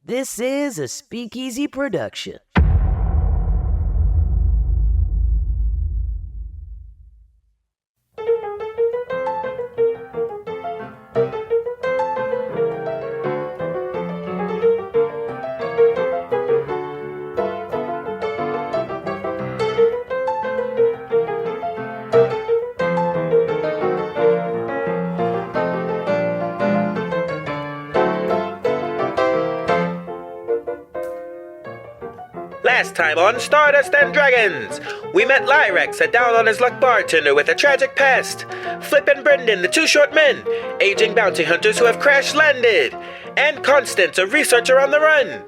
This is a Speakeasy production. Last time on Stardust and Dragons, we met Lyrax, a down-on-his-luck bartender with a tragic past, Flip and Brenden, the two short men, aging bounty hunters who have crash-landed, and Constant, a researcher on the run.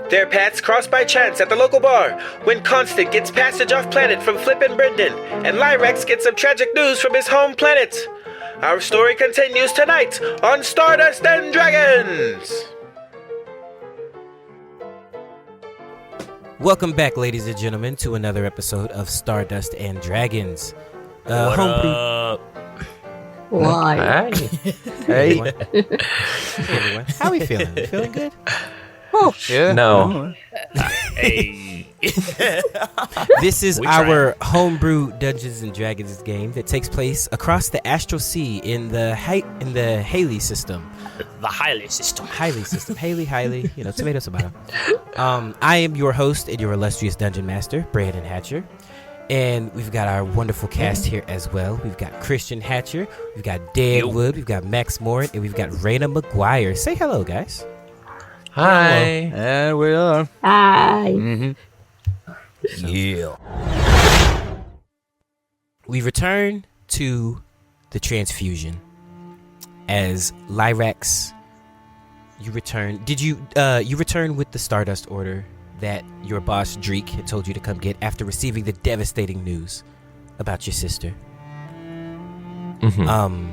Their paths cross by chance at the local bar when Constant gets passage off-planet from Flip and Brenden, and Lyrax gets some tragic news from his home planet. Our story continues tonight on Stardust and Dragons! Welcome back, ladies and gentlemen, to another episode of Stardust and Dragons. What HomeBrew. up? Why? Hi. Hey, everyone. Hey, everyone. How are we feeling? You feeling good? Oh, Yeah. No. Hey. This is We our HomeBrew Dungeons and Dragons game that takes place across the Astral Sea in the Hailey system. The Hailey system. Hailey, tomato. I am your host and your illustrious dungeon master, Brenden Hatcher. And we've got our wonderful cast here as well. We've got Christian Hatcher, we've got Deadwood, we've got Max Morin, and we've got Rayna Mcguire. Say hello, guys. Hi. And we are. hi. Yeah. We return to the transfusion as Lyrax. You return. Did you return with the Stardust order that your boss Dreek had told you to come get after receiving the devastating news about your sister? Mm-hmm.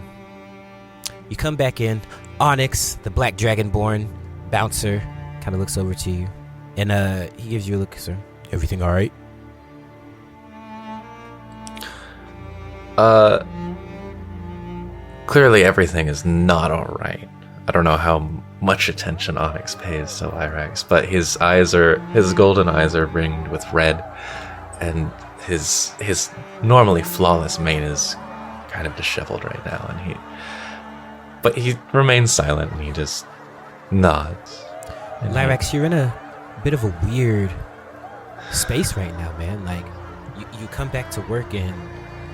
You come back in. Onyx, the Black Dragonborn bouncer, kind of looks over to you, and he gives you a look, sir. Everything all right? Clearly everything is not all right. I don't know how much attention Onyx pays to Lyrax, but his golden eyes are ringed with red, and his normally flawless mane is kind of disheveled right now, but he remains silent and he just nods. And Lyrax, you're in a bit of a weird space right now, man. Like, you come back to work and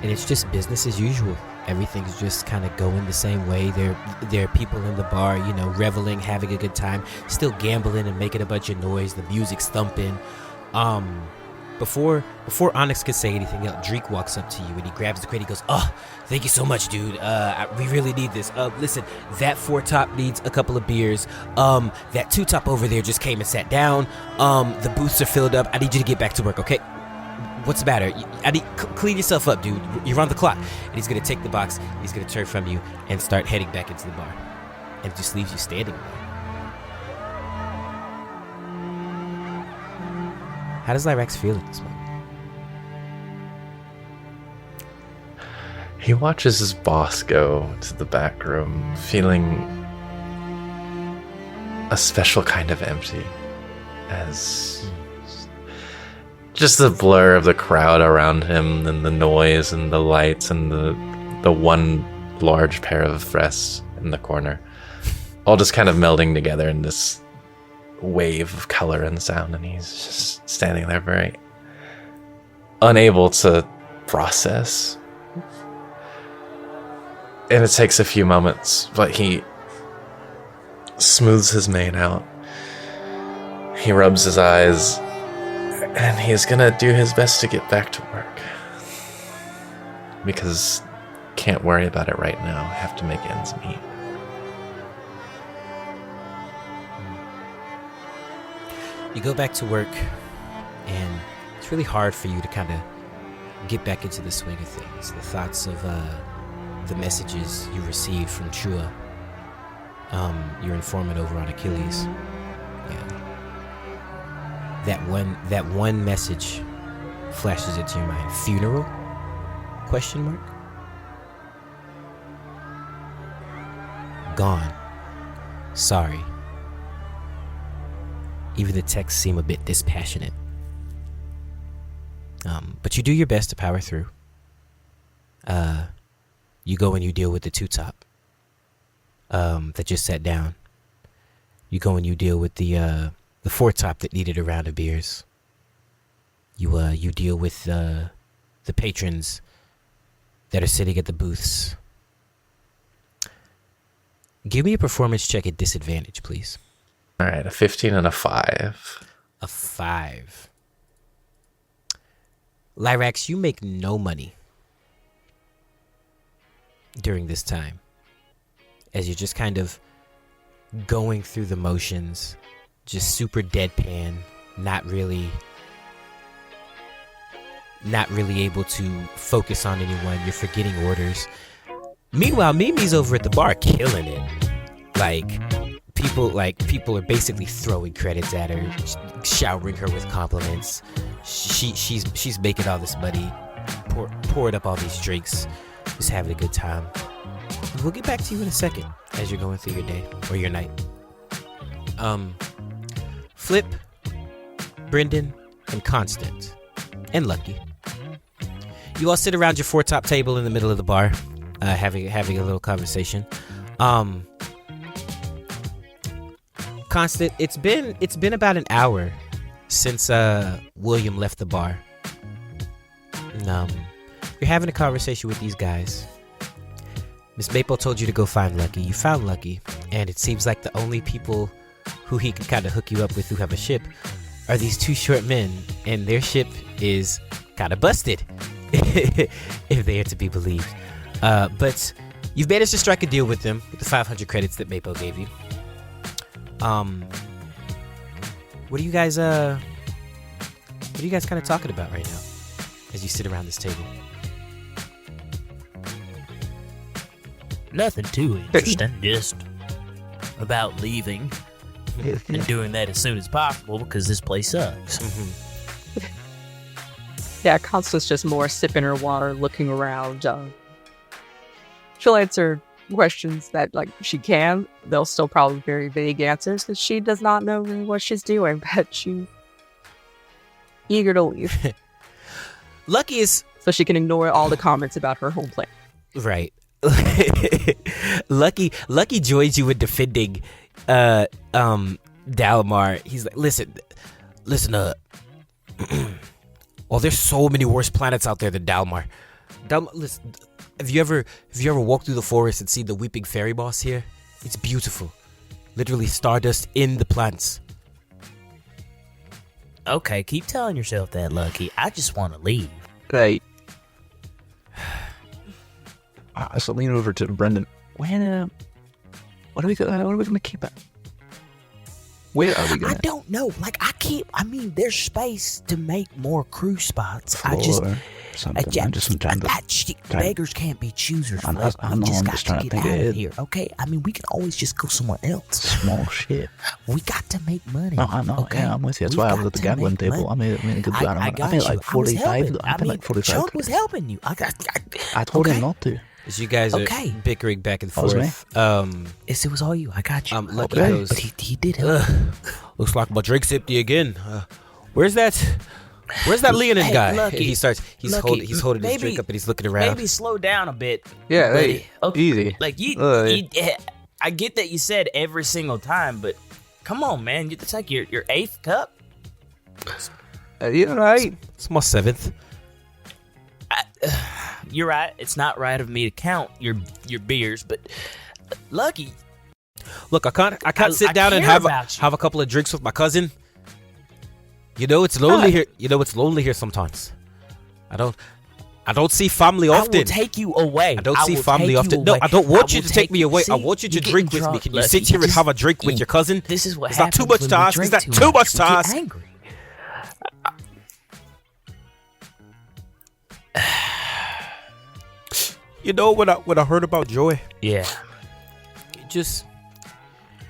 it's just business as usual. Everything's just kind of going the same way. There are people in the bar, reveling, having a good time, still gambling and making a bunch of noise. The music's thumping. Before Onyx could say anything else, Dreek walks up to you and he grabs the crate. He goes, "Oh, thank you so much, dude. We really need this. Listen, that 4-top needs a couple of beers. That 2-top over there just came and sat down. The booths are filled up. I need you to get back to work, okay? What's the matter? I need clean yourself up, dude. You're on the clock." And he's gonna take the box. He's gonna turn from you and start heading back into the bar, and just leaves you standing there. How does Lyrax feel at this moment? he watches his boss go to the back room, feeling a special kind of empty, as just the blur of the crowd around him and the noise and the lights and the one large pair of breasts in the corner all just kind of melding together in this wave of color and sound, and he's just standing there very unable to process. And it takes a few moments, but he smooths his mane out. He rubs his eyes, and he's gonna do his best to get back to work. Because can't worry about it right now. Have to make ends meet. You go back to work, and it's really hard for you to kind of get back into the swing of things. The thoughts of the messages you received from Chua, your informant over on Achilles. Yeah. That one message flashes into your mind. Funeral? Question mark? Gone. Sorry. Even the texts seem a bit dispassionate. But you do your best to power through. You go and you deal with the two-top that just sat down. You go and you deal with the four-top that needed a round of beers. You deal with the patrons that are sitting at the booths. Give me a performance check at disadvantage, please. All right, a 15 and a 5. A 5. Lyrax, you make no money during this time, as you're just kind of going through the motions, just super deadpan, not really able to focus on anyone. You're forgetting orders. Meanwhile, Mimi's over at the bar killing it. People are basically throwing credits at her, showering her with compliments. She's making all this money, pouring up all these drinks, just having a good time. We'll get back to you in a second as you're going through your day or your night. Flip, Brenden, and Constant, and Lucky. You all sit around your four-top table in the middle of the bar, having a little conversation. Constant, it's been about an hour since William left the bar. You're having a conversation with these guys. Miss Maple told you to go find Lucky. You found Lucky, and it seems like the only people who he can kind of hook you up with who have a ship are these two short men, and their ship is kind of busted, if they are to be believed. But you've managed to strike a deal with them with the 500 credits that Maple gave you. What are you guys kind of talking about right now as you sit around this table? Nothing too interesting, just about leaving and doing that as soon as possible because this place sucks. Yeah, Constance just more sipping her water, looking around. She'll answer questions that she can. They'll still probably be very vague answers because she does not know really what she's doing, but she's eager to leave. Lucky is so she can ignore all the comments about her home planet. right. Lucky joins you in defending Dalmar. He's like, listen up. Well, there's so many worse planets out there than Dalmar. Listen, have you ever walked through the forest and seen the weeping fairy moss here? It's beautiful. Literally stardust in the plants. Okay, keep telling yourself that, Lucky. I just want to leave. Right. So lean over to Brenden. What are we going to keep it? Where are we going? I don't know. There's space to make more crew spots. Beggars can't be choosers. I'm just got to get out of here. Okay, we can always just go somewhere else. Small shit. We got to make money. No, I know. Okay? Yeah, I'm with you. That's why I was at the gambling table. I made a good plan. I made like 45. I made like 45. Chuck was helping you. I told him not to. As you guys are bickering back and forth. It was all you. I got you. Lucky goes, but he did help. Looks like my drink's empty again. Where's that Leonin guy? Lucky, he's holding his drink up and he's looking around. Maybe slow down a bit. Yeah, buddy. Easy. I get that you said every single time, but come on, man. It's like your 8th cup. You're right. It's my 7th. You're right. It's not right of me to count your beers, but Lucky. Look, I can't sit down and have a couple of drinks with my cousin. It's lonely here. It's lonely here sometimes. I don't see family often. I will take you away. I don't see family often. No, I don't want you to take me away. I want you to drink with me. Can you sit here and have a drink with your cousin? This is what Is that too much to ask? Is that too much to ask? Angry. When I heard about Joy, yeah, it just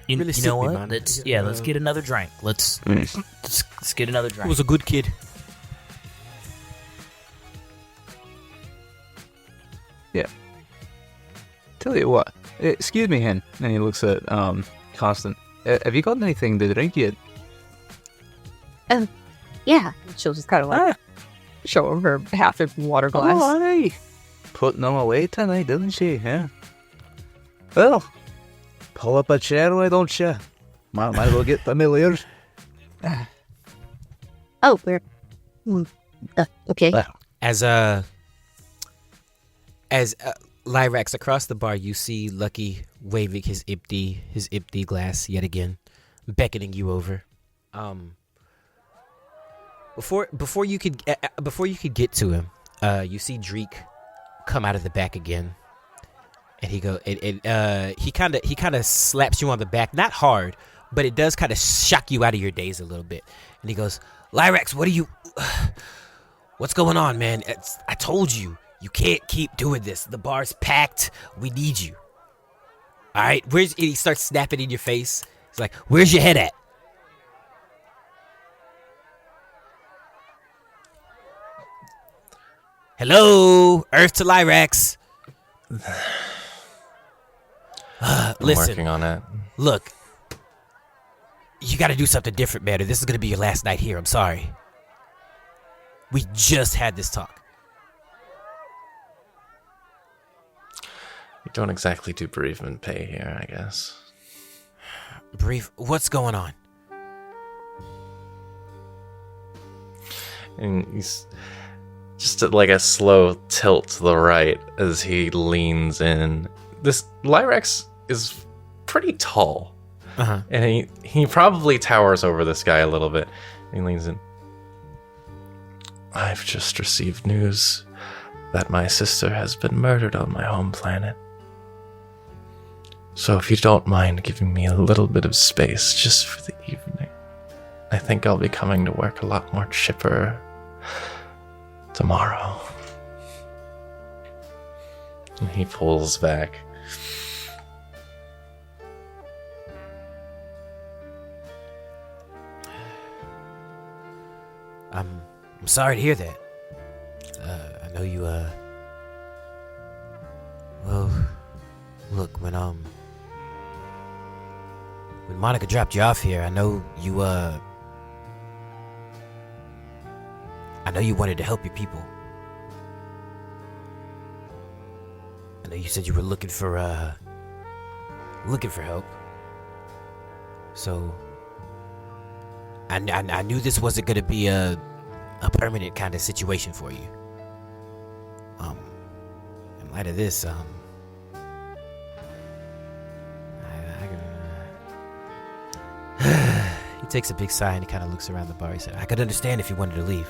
you really know what? Man. Let's get another drink. Let's get another drink. He was a good kid. Yeah. Tell you what. Excuse me, Hen. And he looks at Constant. Have you gotten anything to drink yet? Yeah. She'll just kind of like show him her half-empty water glass. Oh, aye. Putting them away tonight, didn't she? Yeah. Well, pull up a chair, why don't you? Might as well get familiar. Oh, we're. Okay. As Lyrax across the bar, you see Lucky waving his empty glass yet again, beckoning you over. Before you could get to him, you see Dreek come out of the back again, and he kind of slaps you on the back, not hard, but it does kind of shock you out of your daze a little bit. And he goes, "Lyrax, what's going on, man? I told you can't keep doing this. The bar's packed. We need you. All right, he starts snapping in your face. He's like, "Where's your head at?" Hello, Earth to Lyrax. I'm Listen, working on it. look, you got to do something different, man. Or this is gonna be your last night here. I'm sorry. We just had this talk. We don't exactly do bereavement pay here, I guess. Brief. What's going on? And he's just at like a slow tilt to the right as he leans in. This Lyrax is pretty tall. Uh-huh. And he probably towers over this guy a little bit. He leans in. I've just received news that my sister has been murdered on my home planet. So if you don't mind giving me a little bit of space just for the evening, I think I'll be coming to work a lot more chipper tomorrow. And he pulls back. I'm sorry to hear that. I know you, well, look, when Monica dropped you off here, I know you wanted to help your people. I know you said you were looking for help. So, I knew this wasn't gonna be a permanent kind of situation for you. In light of this, he takes a big sigh and he kind of looks around the bar. He said, "I could understand if you wanted to leave."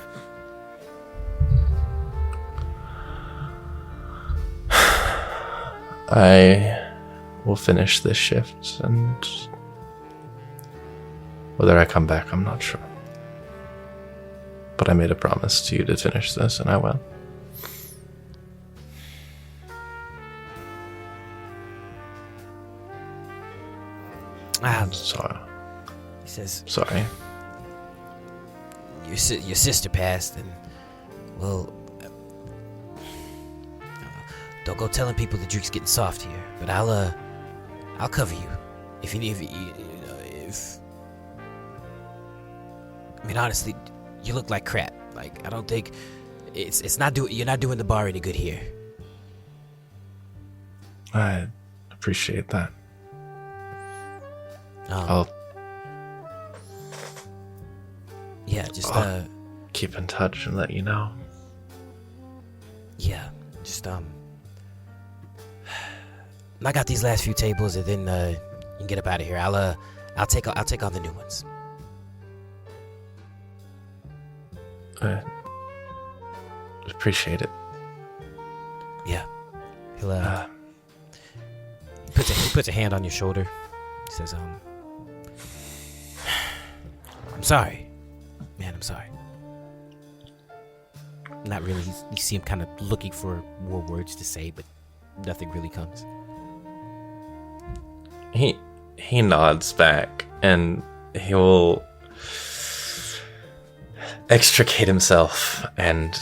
I will finish this shift, and whether I come back, I'm not sure. But I made a promise to you to finish this, and I will. I'm sorry. He says, Sorry. Your sister passed, and, well, don't go telling people the Dreek's getting soft here, but I'll cover you. If I mean, honestly, you look like crap. Like, I don't think you're not doing the bar any good here. I appreciate that. Yeah, just I'll keep in touch and let you know. Yeah, just I got these last few tables, and then you can get up out of here. I'll take on the new ones. I appreciate it. Yeah, he puts a hand on your shoulder. He says, "I'm sorry, man. I'm sorry." Not really. You see him kind of looking for more words to say, but nothing really comes. He nods back, and he will extricate himself and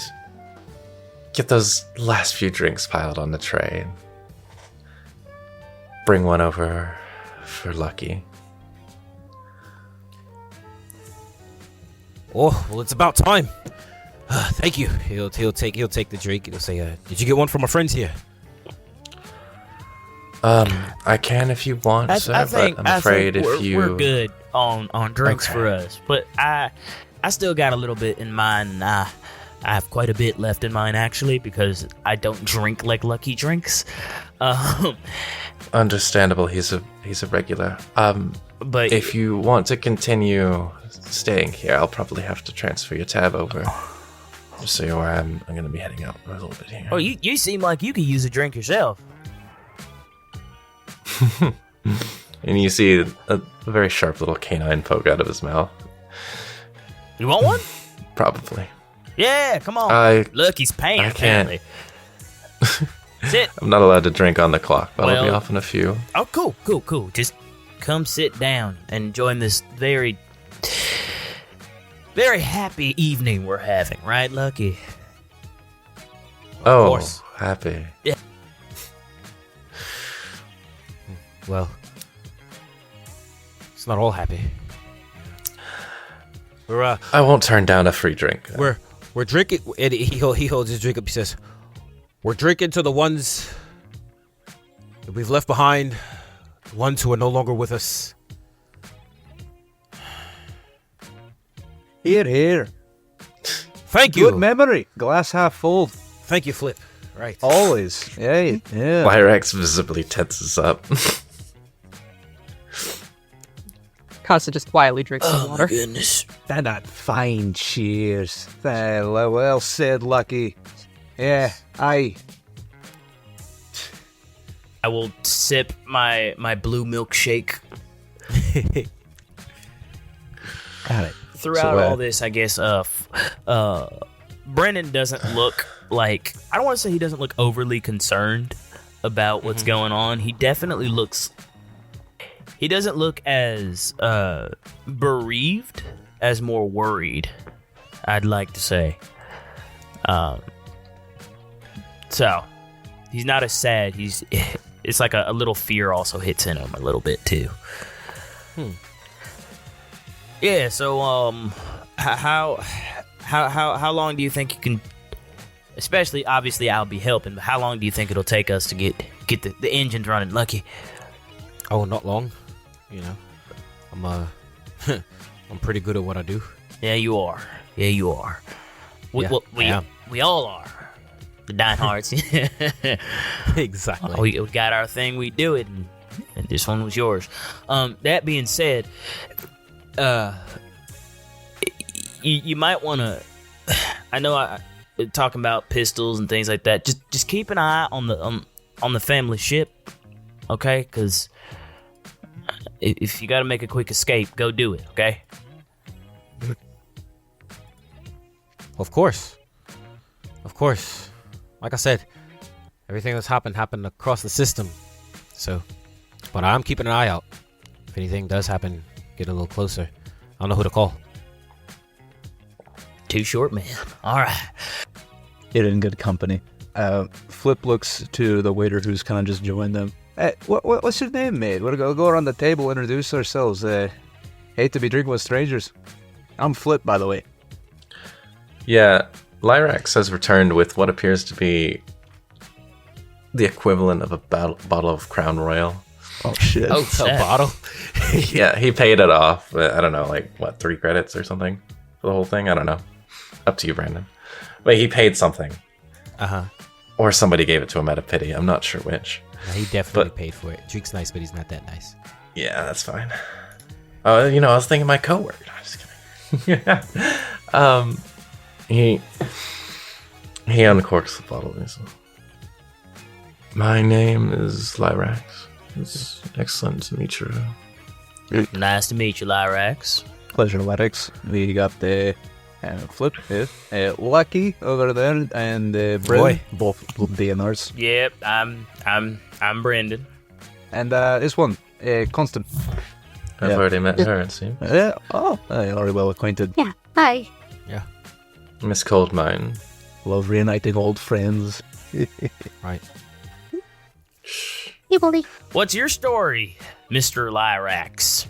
get those last few drinks piled on the tray. Bring one over for Lucky. Oh, well, it's about time. Thank you. He'll take the drink. He'll say, "Did you get one from my friends here?" I can if you want, sir, but I'm afraid if we're good on drinks for us. But I still got a little bit in mine. And I have quite a bit left in mine actually because I don't drink like Lucky drinks. Understandable. He's a regular. But if you want to continue staying here, I'll probably have to transfer your tab over. Just so you're aware, I'm going to be heading out a little bit here. Oh, you seem like you could use a drink yourself. And you see a very sharp little canine poke out of his mouth. You want one? Probably. Yeah, come on. Look, he's paying. I can't. Sit. I'm not allowed to drink on the clock, but I'll be Well- off in a few. Oh, cool. Just come sit down and join this very, very happy evening we're having, right, Lucky? Of course. Happy. Yeah. Well, it's not all happy. I won't turn down a free drink. We're drinking. And he holds his drink up. He says, "We're drinking to the ones that we've left behind, the ones who are no longer with us." Here. Thank you. Good memory. Glass half full. Thank you, Flip. Right. Always. Yeah. Lyrax visibly tenses up. Costa just quietly drinks some water. Goodness. That fine cheers. Well said, Lucky. Yeah, I will sip my blue milkshake. got it. Throughout all this, I guess, Brenden doesn't look like, I don't want to say he doesn't look overly concerned about what's going on. He definitely looks, he doesn't look as bereaved as more worried, I'd like to say. So, he's not as sad. It's like a little fear also hits in him a little bit too. Yeah, so how long do you think you can, especially obviously I'll be helping, but how long do you think it'll take us to get the engines running, Lucky? Oh, not long. You know, I'm pretty good at what I do. Yeah, you are. We all are. The Dionhearts. Exactly. We got our thing, we do it, and this one was yours. That being said, you might want to. I know I talking about pistols and things like that. Just keep an eye on the family ship, okay? Because if you got to make a quick escape, go do it, okay? Of course. Like I said, everything that's happened across the system. So, but I'm keeping an eye out. If anything does happen, get a little closer. I don't know who to call. Too short, man. All right. You're in good company. Flip looks to the waiter who's kind of just joined them. Hey, what's your name, mate? We'll go around the table, introduce ourselves. Hate to be drinking with strangers. I'm Flip, by the way. Yeah, Lyrax has returned with what appears to be the equivalent of a bottle of Crown Royal. Oh, shit. Oh, a bottle? Yeah, he paid it off. I don't know, 3 credits or something for the whole thing? I don't know. Up to you, Brenden. Wait, he paid something. Uh-huh. Or somebody gave it to him out of pity. I'm not sure which. Yeah, he definitely paid for it. Drink's nice, but he's not that nice. Yeah, that's fine. I was thinking my coworker. I'm just kidding. Yeah. He uncorks the bottle. And says, "My name is Lyrax. It's excellent to meet you." Nice to meet you, Lyrax. Pleasure, Lyrax. We got the Flip, Lucky over there, and Brenden, both Dionhearts. Yep, I'm Brenden. And this one, Constant. I've already met her, it seems. Yeah. Oh, already well acquainted. Yeah. Hi. Miss Coldmine. Love reuniting old friends. Right. Hey, Bully. What's your story, Mr. Lyrax?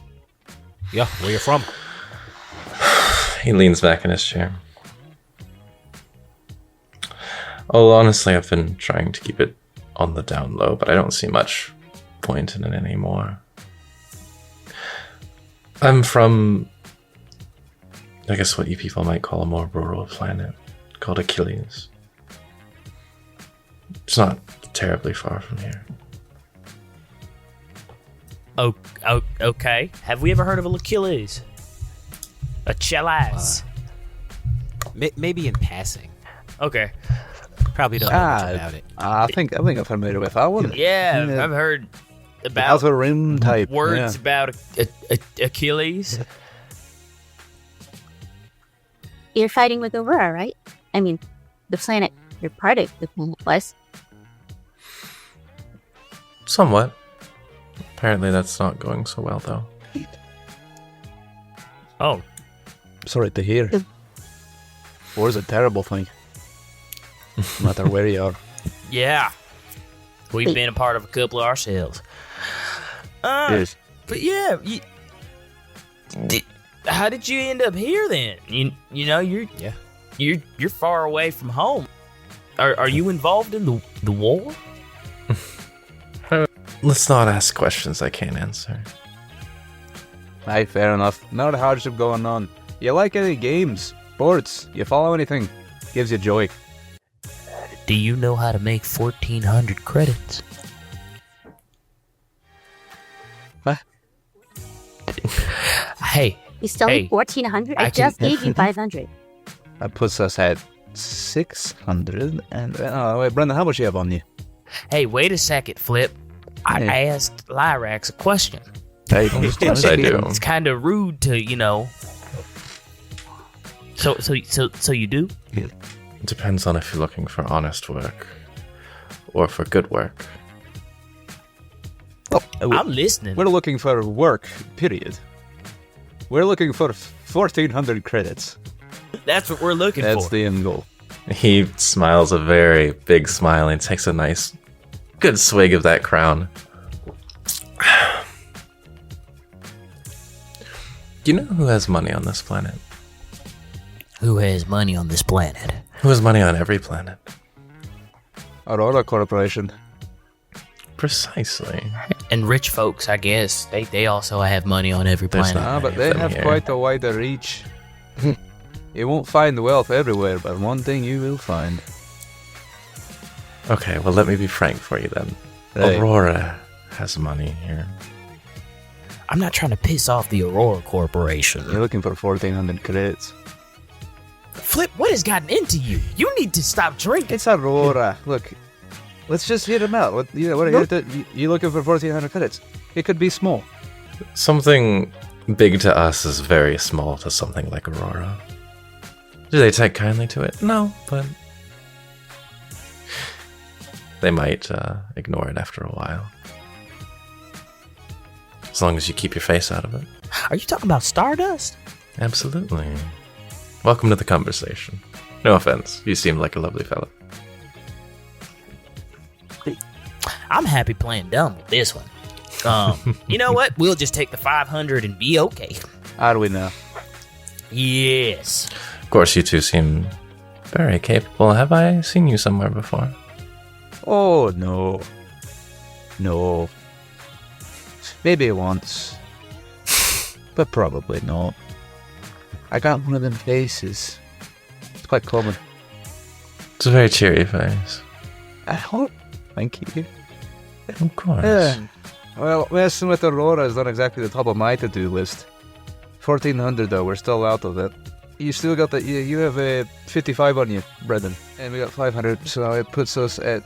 Yeah, where you from? He leans back in his chair. Oh, honestly, I've been trying to keep it on the down low, but I don't see much point in it anymore. I'm from, I guess what you people might call a more rural planet, called Achilles. It's not terribly far from here. Oh, okay. Have we ever heard of a Achilles? Achilles. Maybe in passing. Okay. Probably don't know much about it. I think I'm familiar with that one. Yeah, I've heard about Outer Rim type. words yeah. about Achilles. You're fighting with Aurora, right? I mean, the planet you're part of the planet was. Somewhat. Apparently that's not going so well, though. Oh, Sorry to hear. War's a terrible thing. No matter where you are. yeah. We've been a part of a couple ourselves. Yes. But yeah, how did you end up here then? You know you're far away from home. Are you involved in the war? Let's not ask questions I can't answer. Aye, fair enough. No hardship going on. You like any games, sports? You follow anything? Gives you joy. Do you know how to make 1,400 credits? What? Hey, You still Hey, need 1,400? I I just can- gave you 500. That puts us at 600. And wait, Brenden, how much you have on you? hey, wait a second, Flip. I Hey. asked Lyrax a question. Hey, Yes, I do. It's kind of rude to, So you do? It depends on if you're looking for honest work or for good work. I'm listening. We're looking for work, period. We're looking for 1,400 credits. That's what we're looking That's for. the end goal. He smiles a very big smile and takes a nice, good swig of that crown. Do you know who has money on this planet? Who has money on this planet? Who has money on every planet? Aurora Corporation. Precisely. And rich folks, I guess, they also have money on every There's planet. not- But many of they them have here. quite a wider reach. You won't find wealth everywhere, but one thing you will find. Okay, well, let me be frank for you then. Right. Aurora has money here. I'm not trying to piss off the Aurora Corporation. You're looking for 1,400 credits. Flip, what has gotten into you? You need to stop drinking. It's Aurora. Look, let's just hear them out. You looking for 1,400 credits? It could be small. Something big to us is very small to something like Aurora. Do they take kindly to it? No, but they might ignore it after a while. As long as you keep your face out of it. Are you talking about Stardust? Absolutely. Welcome to the conversation. No offense, you seem like a lovely fellow. I'm happy playing dumb with this one. You know what? We'll just take the 500 and be okay. Are we now? Yes. Of course, you two seem very capable. Have I seen you somewhere before? Oh, no. No. Maybe once. But probably not. I got one of them faces. It's quite common. It's a very cheery face. I hope. Thank you. Of course. Yeah. Well, messing with Aurora is not exactly the top of my to-do list. 1,400 though, we're still out of it. You still got the... You have a 55 on you, Brenden. And we got 500, so it puts us at...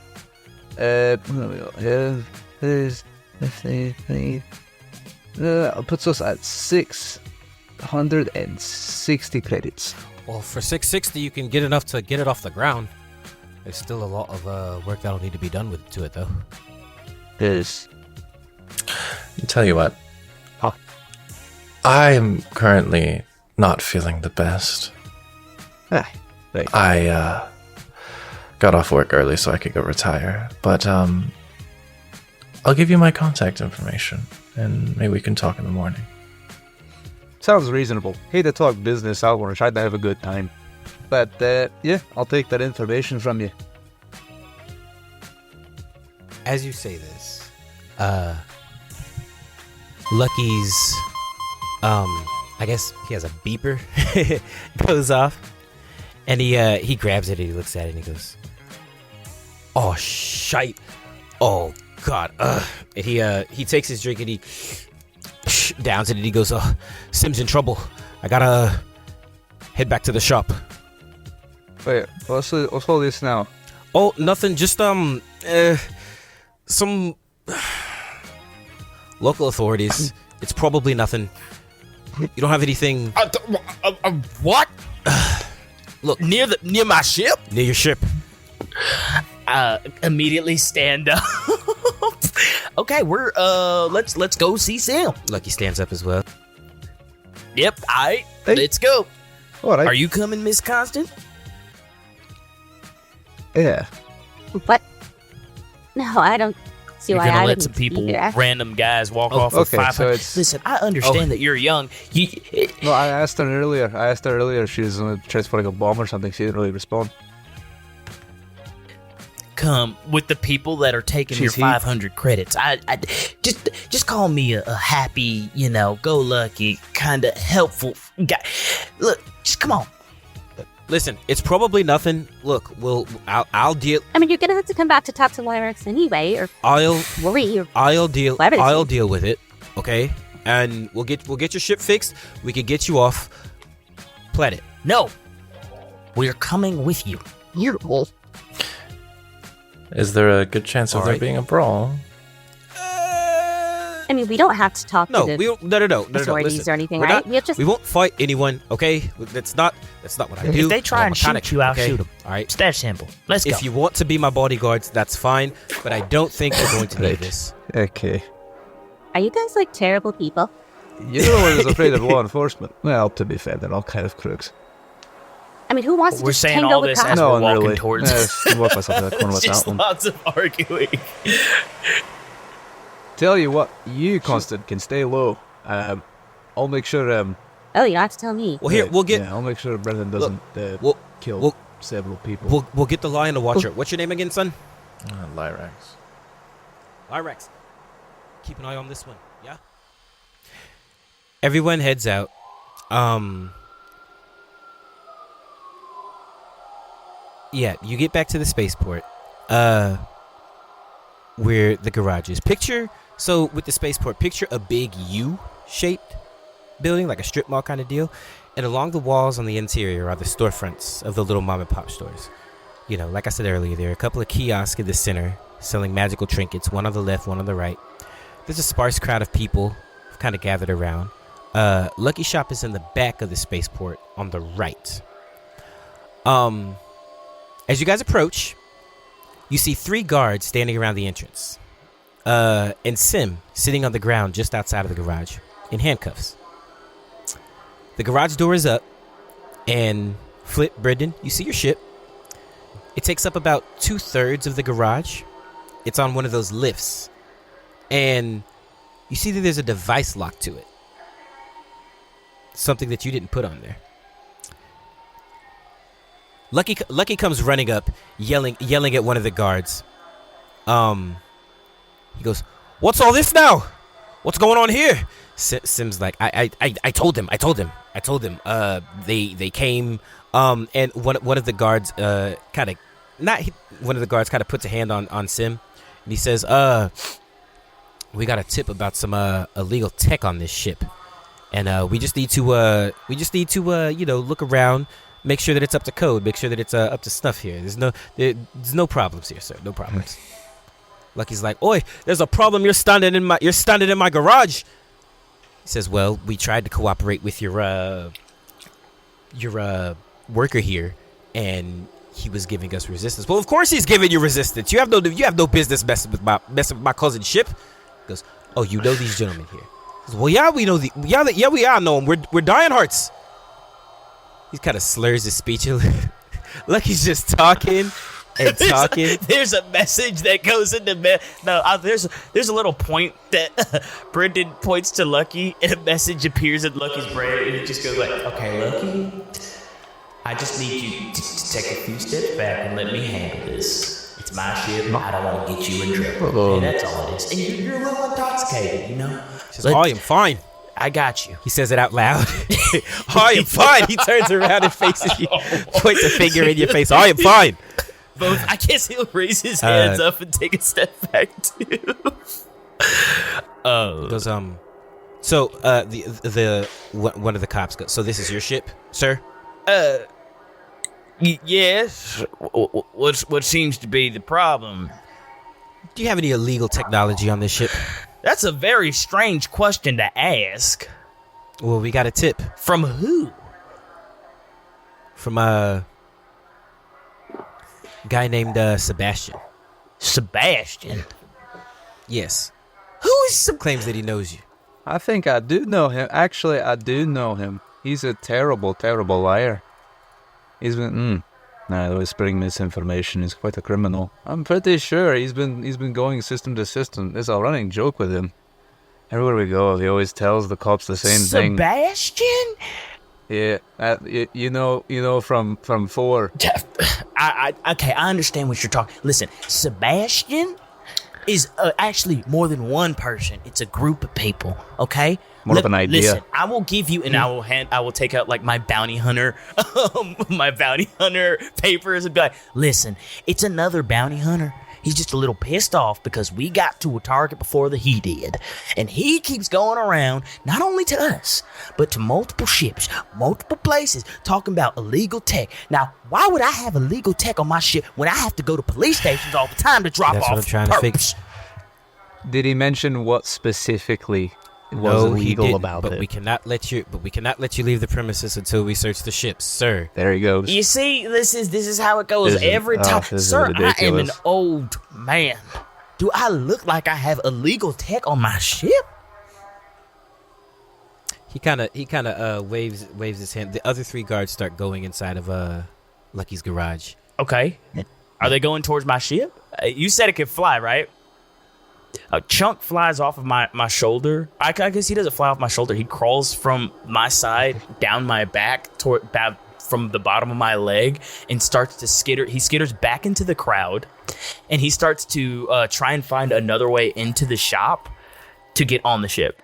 what do we got here? There's... puts us at 660 credits. Well, for 660, you can get enough to get it off the ground. There's still a lot of work that'll need to be done to it, though. Yes. I'll tell you what. Huh. I am currently not feeling the best. Ah, right. I got off work early so I could go retire. But I'll give you my contact information and maybe we can talk in the morning. sounds reasonable. Hate to talk business out when we're trying to have a good time. But, yeah, I'll take that information from you. As you say this, Lucky's, I guess he has a beeper, goes off, and he grabs it and he looks at it and he goes, "Oh shite! Oh god!" And he takes his drink and he downs it and he goes, "Oh, Sim's in trouble. I gotta head back to the shop." Wait, what's all this now? Oh, nothing. Just some local authorities. It's probably nothing. You don't have anything. What? Look, Near my ship? near your ship. Immediately stand up. Okay, we're let's go see Sam. Lucky stands up as well. Yep, alright, Hey. let's go. Alright. Are you coming, Miss Constant? Yeah. What? No, I don't see You're why gonna I let wouldn't some people, be there. random guys, walk Oh, off with okay, so 500. it's- Listen, I understand that you're young. No, I asked her earlier. She was transporting a bomb or something. She didn't really respond. Come with the people that are taking your She's he. 500 credits. I just call me a happy, go lucky, kind of helpful guy. Look, just come on. Listen, it's probably nothing. Look, I'll deal. I mean, you're gonna have to come back to talk to Lyrax anyway, or worry, or I'll deal Whatever. with it. Okay, and we'll get your ship fixed. We can get you off planet. No, we're coming with you. you're old. Is there a good chance of All there right. being a brawl? I mean, we don't have to talk No, to we the don't. No. authorities Listen, or anything, we're right? not- We have just We won't fight anyone. Okay, that's not what I do. If they try I'm a and shoot mechanic, you, I'll okay? shoot them. All right. It's that simple. Let's go. If you want to be my bodyguards, that's fine. But I don't think we're going to need Right. this. Okay. Are you guys like terrible people? You're the one who's afraid of law enforcement. Well, to be fair, they're all kind of crooks. I mean, who wants to We're just saying tango all with this cops? as No we're one walking really. towards. Yeah, walk myself to that corner It's without just one. lots of arguing. Tell you what, you, Constant, can stay low. I'll make sure. Oh, you don't have to tell me. Well, here we'll get Yeah, I'll make sure Brenden doesn't we'll kill we'll- several people. we'll get the lion to watcher. What's your name again, son? Lyrax. Lyrax. Keep an eye on this one. Yeah. Everyone heads out. Yeah, you get back to the spaceport. Where the garage is. So with the spaceport, picture a big U-shaped building, like a strip mall kind of deal. And along the walls on the interior are the storefronts of the little mom and pop stores. Like I said earlier, there are a couple of kiosks in the center selling magical trinkets, one on the left, one on the right. There's a sparse crowd of people kind of gathered around. Lucky Shop is in the back of the spaceport on the right. As you guys approach, you see 3 guards standing around the entrance. And Sim sitting on the ground just outside of the garage in handcuffs. The garage door is up, and Brenden, you see your ship. It takes up about 2/3 of the garage. It's on one of those lifts, and you see that there's a device locked to it. Something that you didn't put on there. Lucky comes running up, yelling at one of the guards. He goes, "What's all this now? What's going on here?" Sim's like, I told him. They came. And one of the guards kind of puts a hand on Sim, and he says, "We got a tip about some illegal tech on this ship, and we just need to look around, make sure that it's up to code, make sure that it's up to snuff here. There's no problems here, sir. No problems." Lucky's like, "Oi, there's a problem. You're standing in my garage." He says, "Well, we tried to cooperate with your worker here, and he was giving us resistance." "Well, of course he's giving you resistance. You have no business messing with my cousin's ship." He goes, "Oh, you know these gentlemen here?" He goes, "Well, yeah, we know we all know them. We're Dionhearts." He kind of slurs his speech a little. Lucky's just talking, and talking. There's a message that goes into there's a little point that Brenden points to Lucky, and a message appears in Lucky's brain, and it just goes like, "Okay, Lucky, I just need you to take a few steps back and let me handle this. It's my ship. I don't want to get you in trouble. And that's all it is. And you're a little intoxicated, you know." He says, I am fine. I got you. He says it out loud. I am fine. He turns around and faces you, points a finger in your face. I am fine. Both. I guess he'll raise his hands up and take a step back too. He goes, So the one of the cops goes, "So this is your ship, sir?" Yes. What seems to be the problem? Do you have any illegal technology on this ship? That's a very strange question to ask. Well, we got a tip. From who? From a guy named Sebastian. Sebastian? Yes. Who is claims that he knows you. I think I do know him. Actually, I do know him. He's a terrible, terrible liar. He's been whispering misinformation. He's quite a criminal. I'm pretty sure he's been going system to system. There's a running joke with him. Everywhere we go, he always tells the cops the same thing. Sebastian? Yeah, you know from 4. Okay, I understand what you're talking. Listen, Sebastian is actually more than one person. It's a group of people. Okay. More of an idea. Listen, I will give you, and I will take out like my bounty hunter papers and be like, "Listen, it's another bounty hunter. He's just a little pissed off because we got to a target before he did. And he keeps going around, not only to us, but to multiple ships, multiple places, talking about illegal tech. Now, why would I have illegal tech on my ship when I have to go to police stations all the time to drop That's off what I'm trying to fix. Did he mention what specifically was No, illegal he didn't, about but it? we cannot let you leave the premises until we search the ships, sir. There he goes. You see, this is how it goes every time. Sir, I am an ridiculous. old man. Do I look like I have illegal tech on my ship? He kind of waves his hand. The other 3 guards start going inside of Lucky's garage. Okay. Are they going towards my ship? You said it could fly, right? A chunk flies off of my shoulder. I guess he doesn't fly off my shoulder. He crawls from my side down my back from the bottom of my leg and starts to skitter. He skitters back into the crowd, and he starts to try and find another way into the shop to get on the ship.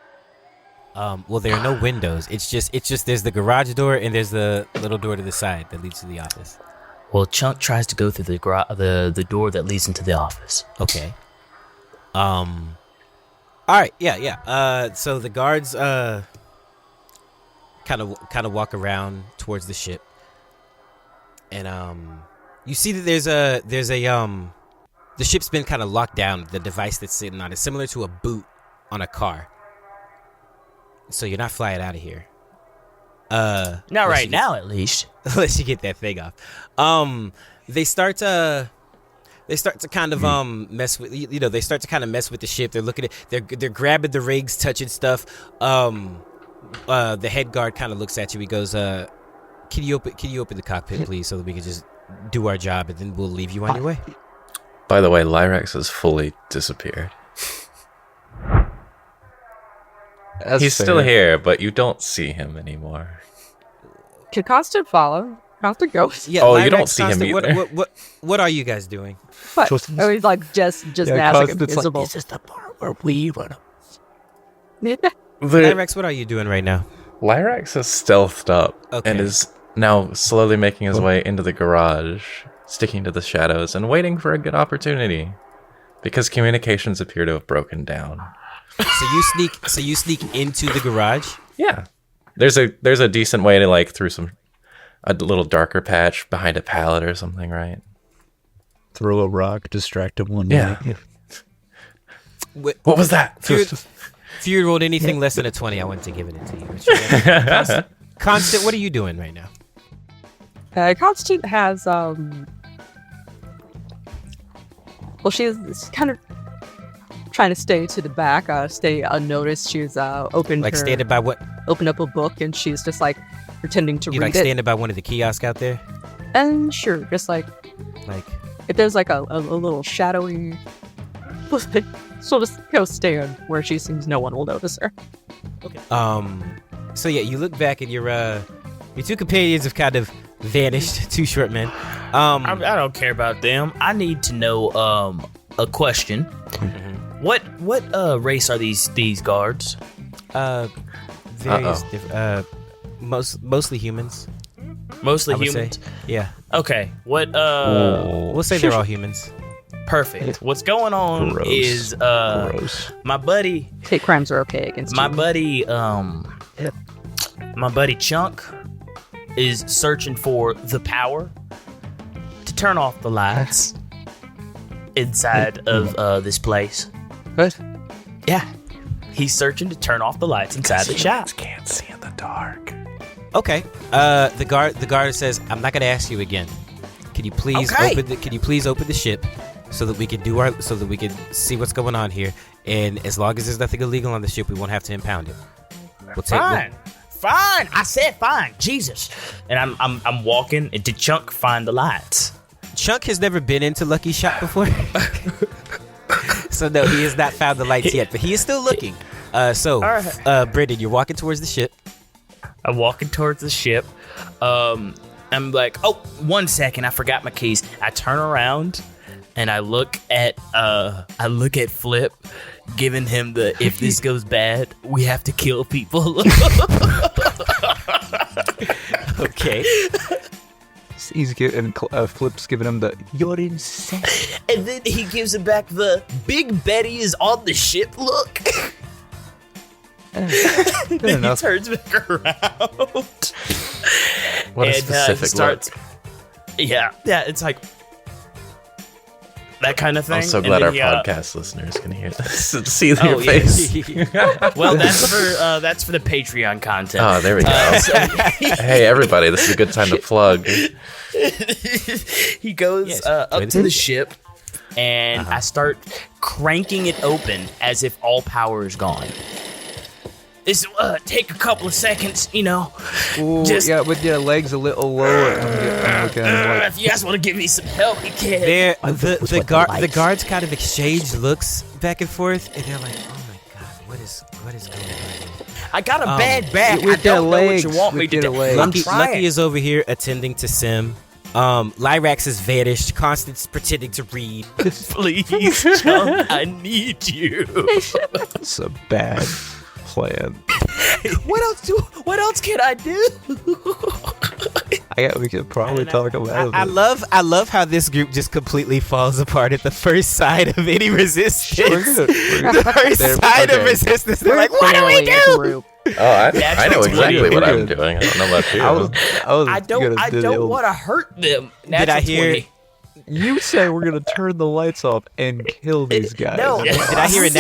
Well, there are no windows. It's just there's the garage door and there's the little door to the side that leads to the office. Well, Chunk tries to go through the door that leads into the office. Okay. All right, yeah. So the guards kind of walk around towards the ship, and you see that there's a the ship's been kind of locked down. The device that's sitting on it, similar to a boot on a car. So you're not flying out of here. Not right now, at least. Unless you get that thing off. They start to kind of mess with they start to kind of mess with the ship. They're looking at they're grabbing the rigs, touching stuff. The head guard kind of looks at you. He goes, "Can you open the cockpit, please, so that we can just do our job, and then we'll leave you on your way." By the way, Lyrax has fully disappeared. He's still here, but you don't see him anymore. Can Constant follow? Constant goes. Yeah. Oh, Lyrax, you don't see him Constant, either. What are you guys doing? What? Oh, he's like just Yeah, Nasik Constant's invisible. This is the part where we run. Lyrax, what are you doing right now? Lyrax has stealthed up Okay. and is now slowly making his way into the garage, sticking to the shadows and waiting for a good opportunity, because communications appear to have broken down. So you sneak into the garage? Yeah, there's a decent way to through a little darker patch behind a pallet or something, right? Throw a rock, distract him one Yeah. way. What was that? If you rolled anything less than a 20, I wouldn't have given it to you. Constant, what are you doing right now? Constant has well, she's kind of trying to stay to the back, stay unnoticed. She's opened Standing by what? opened up a book, and she's just pretending to You read it. standing by one of the kiosks out there? And sure, just Like If there's like a little shadowy she'll just go stand where she seems no one will notice her. Okay. So yeah, you look back and your two companions have kind of vanished. Two short men. I don't care about them. I need to know a question. What race are these guards? Various different. Mostly humans. Mostly I would humans. say. Yeah. Okay. What? We'll say they're all humans. Perfect. What's going on Gross. is Gross. my buddy. Hate crimes are okay against My you. buddy Chunk is searching for the power to turn off the lights inside of this place. What? Yeah, he's searching to turn off the lights inside the shop. Can't see in the dark. Okay. The guard says, "I'm not gonna ask you again. Can you please open the ship so that we can see what's going on here? And as long as there's nothing illegal on the ship, we won't have to impound it. Fine. I said fine. Jesus. And I'm walking, and did Chunk find the lights? Chunk has never been into Lucky's shop before, so no, he has not found the lights yet. But he is still looking. Brenden, you're walking towards the ship. I'm walking towards the ship. I'm like, oh, 1 second, I forgot my keys. I turn around and I look at Flip, giving him the if this goes bad, we have to kill people. Okay. He's giving Flip's giving him the "you're insane." And then he gives him back the Big Betty is on the ship look. Good Then he enough. turns back around. What a and, specific starts. look. Yeah, it's like that kind of thing. I'm so And glad then our he, podcast listeners can hear this. See your Oh, yeah. face. Well, that's for the Patreon content. Oh, there we go. Hey, everybody, this is a good time to plug. He goes Yes, up join to the the ship, and I start cranking it open as if all power is gone. This take a couple of seconds, Ooh, Just- yeah, with your legs a little lower. I'm looking like, if you guys want to give me some help, you can. The guards kind of exchange looks back and forth, and they're like, "Oh my god, what is going on here?" I got a bad back. I with their don't know what you legs, want me with to their do. legs. I'm Lucky trying. is over here attending to Sim. Lyrax is vanished. Constance pretending to read. Please, Chunk, I need you. it's a bad plan. What else can I do? We could probably talk about it. I love how this group just completely falls apart at the first sign of any resistance. We're good. The first sign of resistance, they're like, "What do we do?" Oh, I know exactly what I'm Good. doing. I don't know about you. I don't want to hurt them. Did I hear? 20. You say we're gonna turn the lights off and kill these guys. No. Did I hear a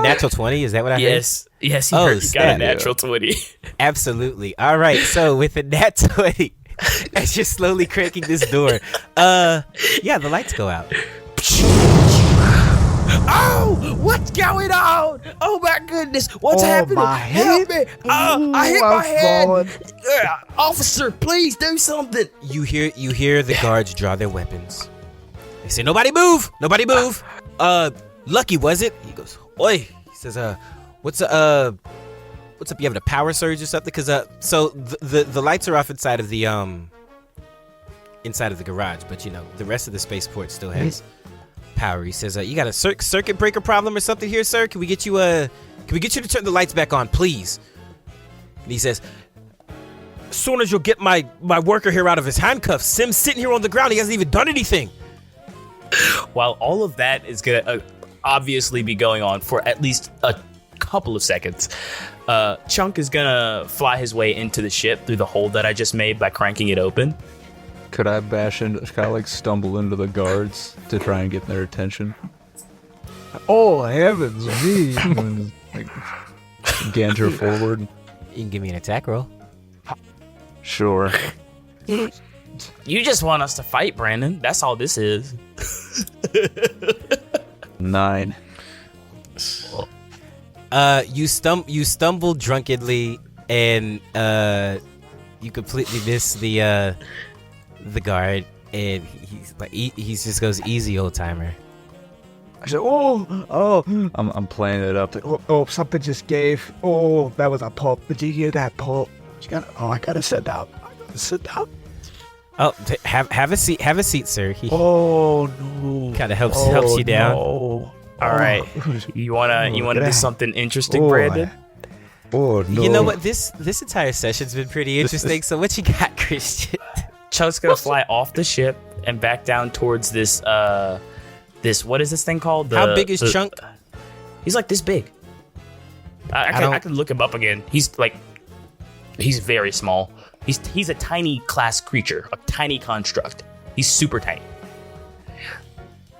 natural 20? Is that what I heard? Yes, he Oh, got a snap. natural 20. Absolutely. All right. So with the nat 20, as you're slowly cranking this door, yeah, the lights go out. Oh, what's going on? Oh my goodness, what's happening? my Help me! I hit my I've head. fallen. Officer, please do something. You hear the guards draw their weapons. They say, "Nobody move! Nobody move!" Lucky, was it? He goes, "Oi!" He says, what's up? You having a power surge or something?" Because so the lights are off inside of the garage, but the rest of the spaceport still has power. He says, "You got a circuit breaker problem or something here, sir? Can we get you to turn the lights back on, please?" And he says, "As soon as you'll get my worker here out of his handcuffs. Sim's sitting here on the ground. He hasn't even done anything." While all of that is gonna obviously be going on for at least a couple of seconds, Chunk is gonna fly his way into the ship through the hole that I just made by cranking it open. Could I stumble into the guards to try and get their attention? Oh heavens me! Like, Gander forward. You can give me an attack roll. Sure. You just want us to fight, Brenden. That's all this is. 9. You stumble drunkenly and you completely miss the guard. And he's like, he just goes, easy, old timer. I said, oh, I'm playing it up. Like, oh, something just gave. Oh, that was a pulp. Did you hear that pulp? I gotta sit down. Oh, have a seat. Have a seat, sir. He Oh no! kind of helps you down. No. All right. You wanna do something interesting, Brenden? Oh no! You know what? This entire session's been pretty interesting. So what you got, Christian? Chuck's gonna fly off the ship and back down towards this what is this thing called? How big is Chunk? He's like this big. I can look him up again. He's very small. He's a tiny class creature, a tiny construct. He's super tiny.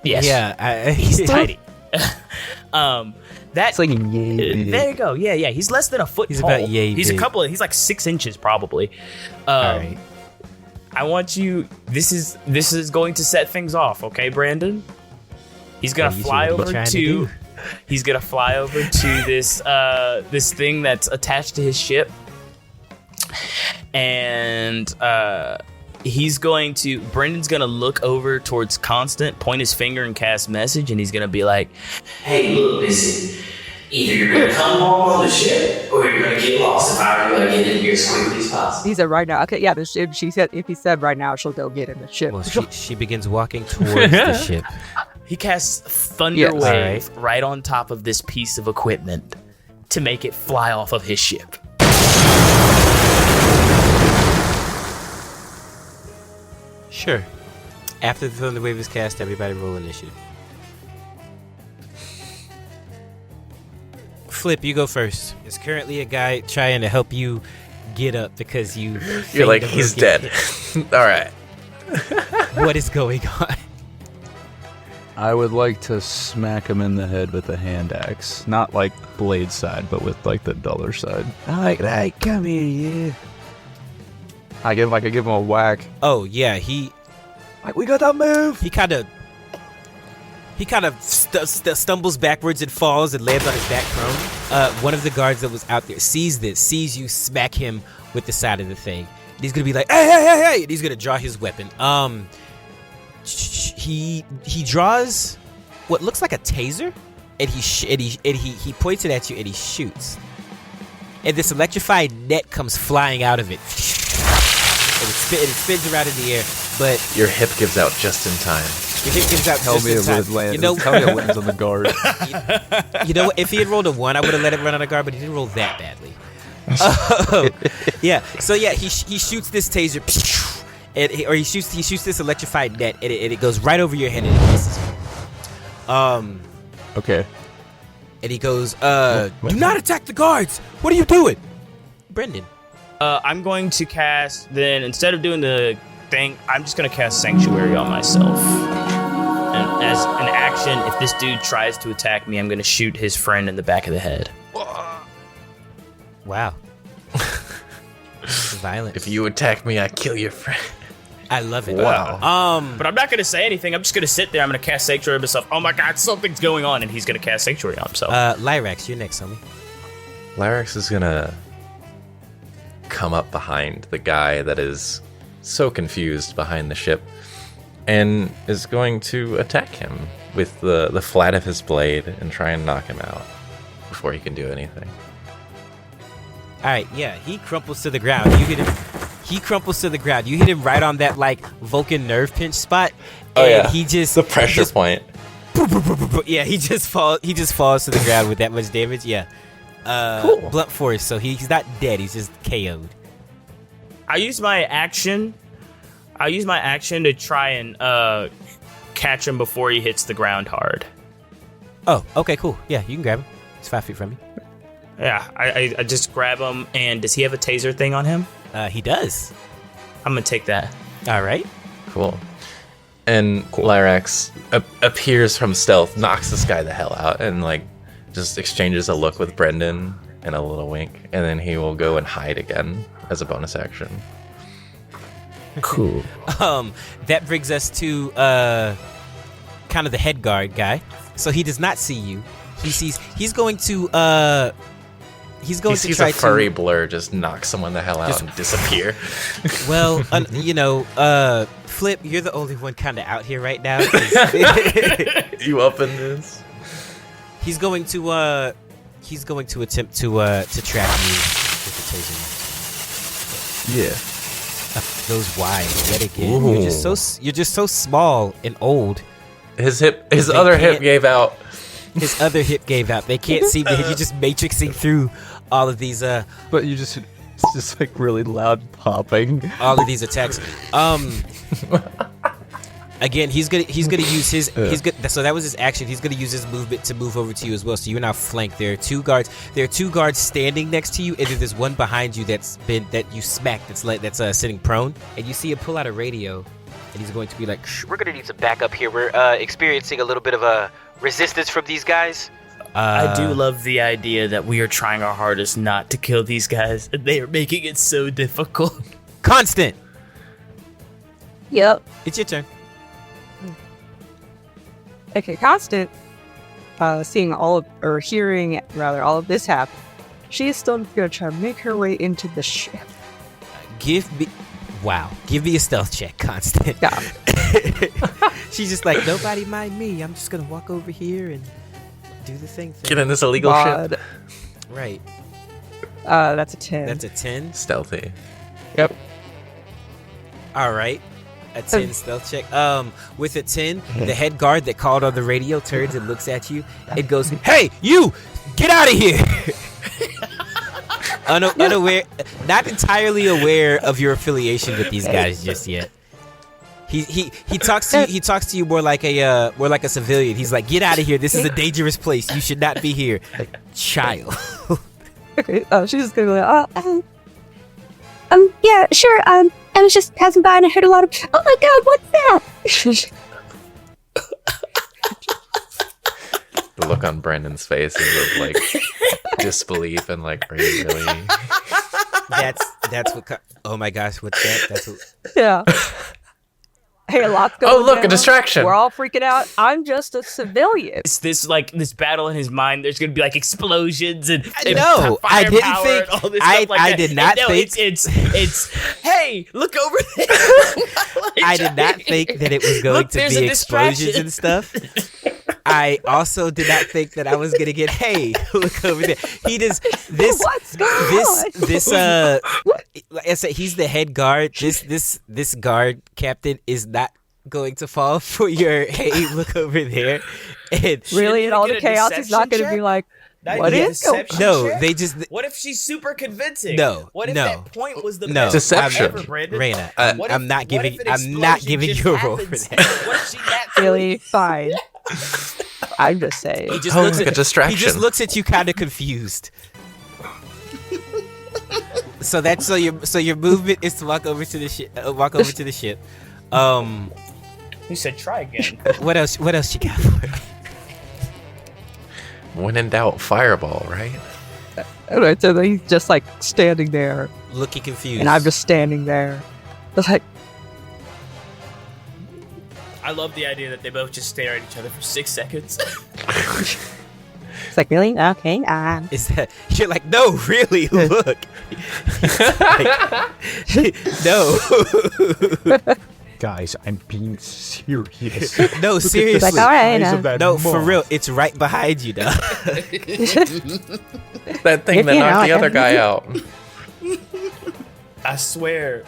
Yes. Yeah, he's tiny. It's like yay big. There you go. Yeah. He's less than a foot He's tall. about yay He's big. He's like 6 inches probably. All right. I want you. This is going to set things off, okay, Brenden? He's gonna fly over to. He's gonna fly over to this thing that's attached to his ship, and Brendan's gonna look over towards Constant, point his finger, and cast message, and he's gonna be like, "Hey, look, listen. Either you're gonna come home on the ship, or you're gonna get lost if I do get in here as quickly as possible." He said right now. Okay, yeah. If he said right now, she'll go get in the ship. Well, she begins walking towards the ship. he casts Thunder Wave right on top of this piece of equipment to make it fly off of his ship. Sure. After the Thunder Wave is cast, everybody roll initiative. Flip, you go first. There's currently a guy trying to help you get up because you're like, he's dead. All right. What is going on? I would like to smack him in the head with a hand axe, not like blade side, but with like the duller side. Hey, come here, yeah. I could give him a whack. Oh yeah, We gotta move. He kind of stumbles backwards and falls and lands on his back prone. One of the guards that was out there sees you smack him with the side of the thing. And he's gonna be like, hey! And he's gonna draw his weapon. He draws what looks like a taser, and he points it at you and he shoots. And this electrified net comes flying out of it. And it spins around in the air, but Your hip gives out just in time. your hip gives out Tell just me in it time. would land. You know, Tell me it lands on the guard. you know what? If he had rolled a 1, I would have let it run on a guard, but he didn't roll that badly. Yeah. So yeah, he shoots this taser, he shoots this electrified net, and it goes right over your head and it misses you. Okay. And he goes, "Do not attack the guards. What are you doing, Brenden?" I'm going to cast, then instead of doing the thing, I'm just going to cast Sanctuary on myself. And as an action, if this dude tries to attack me, I'm going to shoot his friend in the back of the head. Wow. Violent. If you attack me, I kill your friend. I love it. Wow. But I'm not going to say anything. I'm just going to sit there. I'm going to cast Sanctuary on myself. Oh my god, something's going on. And he's going to cast Sanctuary on himself. Lyrax, you're next, homie. Lyrax is gonna come up behind the guy that is so confused behind the ship and is going to attack him with the flat of his blade and try and knock him out before he can do anything. All right, yeah, he crumples to the ground. You hit him. He crumples to the ground. You hit him right on that like Vulcan nerve pinch spot. And he just the pressure point. Yeah, he just falls to the ground with that much damage. Yeah. Cool. Blunt force, so he's not dead. He's just KO'd. I use my action to try and catch him before he hits the ground hard. Oh, okay, cool. Yeah, you can grab him. He's 5 feet from you. Yeah, I just grab him, and does he have a taser thing on him? He does. I'm gonna take that. All right. Cool. And Lyrax appears from stealth, knocks this guy the hell out, and like just exchanges a look with Brenden and a little wink, and then he will go and hide again as a bonus action. Cool. That brings us to kind of the head guard guy. So he does not see you. He's going to he's going he to sees try a furry to. blur just knock someone the hell out and disappear. Well, Flip, you're the only one kind of out here right now. You up in this? He's going to attempt to trap you with the taser. Yeah. Goes wide yet again. Ooh. You're just so small and old. His other hip can't- gave out. His other hip gave out. They can't see me. You're just matrixing through all of these But it's just like really loud popping. all of these attacks. Again, he's gonna use his so that was his action. He's gonna use his movement to move over to you as well. So you're now flanked. There are two guards standing next to you, and then there's one behind you that you smacked. That's sitting prone, and you see him pull out a radio, and he's going to be like, "We're gonna need some backup here. We're experiencing a little bit of a resistance from these guys." I do love the idea that we are trying our hardest not to kill these guys, and they are making it so difficult. Constant. Yep. It's your turn. Okay, Constant, hearing all of this happen, she is still going to try to make her way into the ship. Give me a stealth check, Constant. Yeah. She's just like, nobody mind me. I'm just gonna walk over here and do the thing. Get in this illegal God. ship. Right. That's a 10. That's a 10. Stealthy. Yep. All right. A 10 stealth check. With a 10, the head guard that called on the radio turns and looks at you and goes, "Hey, you! Get out of here!" Unaware, not entirely aware of your affiliation with these guys just yet. He talks to you. He talks to you more like a civilian. He's like, "Get out of here! This is a dangerous place. You should not be here, child." Okay, she's just going to be like, yeah, sure. I was just passing by and I heard a lot of, oh my god, what's that? The look on Brendan's face is of like disbelief and like, are you really? That's what. Oh my gosh, what's that? That's what. yeah. Hey, a lot's going on. Oh, look, a distraction. We're all freaking out. I'm just a civilian. It's this battle in his mind. There's gonna be like explosions and No, I didn't firepower think. and all this stuff like I that. did not And no, think. It's hey, look over there. I did not think that it was going Look, to there's be a explosions distraction. and stuff. I also did not think that I was gonna get. Hey, look over there. He does this. What's going on? This. Like I said, he's the head guard. This guard captain is not going to fall for your. Hey, look over there. And Really, in all the get a chaos, he's not going to deception be like, Not what even is going deception no, check? they just. What if she's super convincing? No, What if no. that point was the No, best Deception. ever, Brandon? Rayna, What I'm if- not what giving. if an I'm not explosion giving just you a roll for happens? that. What if she naturally- really fine. I'm just saying. He just Oh, looks like at a distraction. He just looks at you, kind of confused. So your movement is to walk over to the ship. Walk over to the ship. You said try again. What else? What else you got for it? When in doubt, fireball, right? Alright, so he's just like standing there, Looking confused. and I'm just standing there. It's like, I love the idea that they both just stare at each other for 6 seconds. It's like, really? Okay. Is that you're like, no, really? Look. No. Guys, I'm being serious. No, It's seriously. like, all right. Eyes of that No, for moth. real. It's right behind you, dog. That thing that You know, knocked the like other a- guy out. I swear,